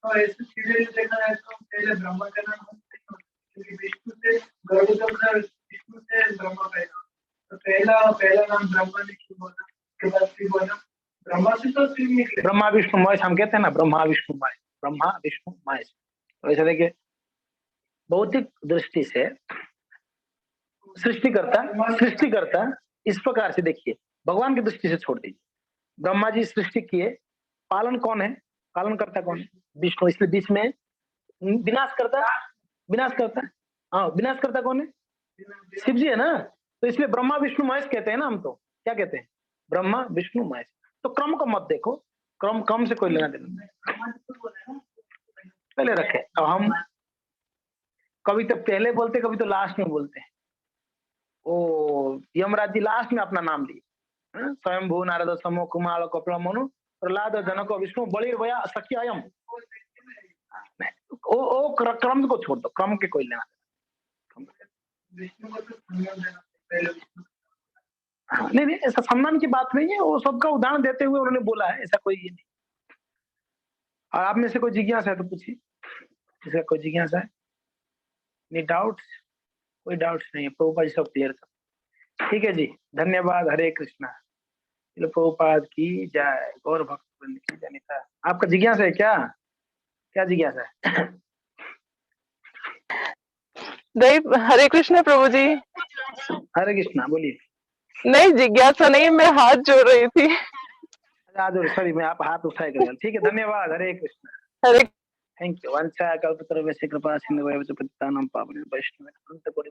और ऐसे सीधे देखा जाए तो पहले ब्रह्मा का नाम, क्योंकि विष्णु से विष्णु से ब्रह्मा पैदा, तो पहला नाम ब्रह्मा ने क्यों बोला, उसके बाद शिव बोला, ब्रह्मा से तो शिव निकले। ब्रह्मा विष्णु महेश हम कहते हैं ना, ब्रह्मा विष्णु महेश, ब्रह्मा विष्णु महेश। तो ऐसा देखिए, भौतिक दृष्टि से सृष्टि करता इस प्रकार से देखिए, भगवान की दृष्टि से छोड़ दीजिए, ब्रह्मा जी सृष्टि किए, पालन कौन है, पालन करता कौन है? विष्णु, इसलिए बीच में विनाश करता है। हाँ, विनाश करता कौन है? शिव जी है ना, तो इसलिए ब्रह्मा विष्णु महेश कहते हैं ना, हम तो क्या कहते हैं? ब्रह्मा विष्णु महेश। तो क्रम को मत देखो, क्रम से कोई लेना देना पहले रखे। अब हम कभी तो पहले बोलते, कभी तो लास्ट में बोलते हैं। ओ यमराज जी लास्ट में अपना नाम लिए, स्वयंभू नारद समो कुमार कपिल मनु प्रहलाद जनक विष्णु बलिर्भया सख्यायम। ओ क्रम को छोड़ दो, क्रम के कोई लेना नहीं, ऐसा सम्मान की बात नहीं है, वो सबका उदाहरण देते हुए उन्होंने बोला है, ऐसा कोई ये नहीं। और आप में से कोई जिज्ञासा है तो पूछिए, इसका कोई जिज्ञासा है? नहीं डाउट? कोई डाउट नहीं है, प्रभुपाद सब क्लियर कर। ठीक है जी, धन्यवाद। हरे कृष्णा। प्रभुपाद की जय, गौर भक्त वृंद की जय। आपका जिज्ञासा है क्या? क्या जिज्ञासा है? हरे कृष्ण प्रभु जी। हरे कृष्णा, बोलिए। नहीं, जिज्ञासा नहीं, मैं हाथ जोड़ रही थी। सॉरी, मैं आप हाथ उठाए कर। ठीक है, धन्यवाद। हरे कृष्णा। हरे थैंक यू। वंशा कल्पतरुभ्यश्च कृपा सिंधुभ्यो च पतितानां पावनेभ्यो वैष्णवेभ्यो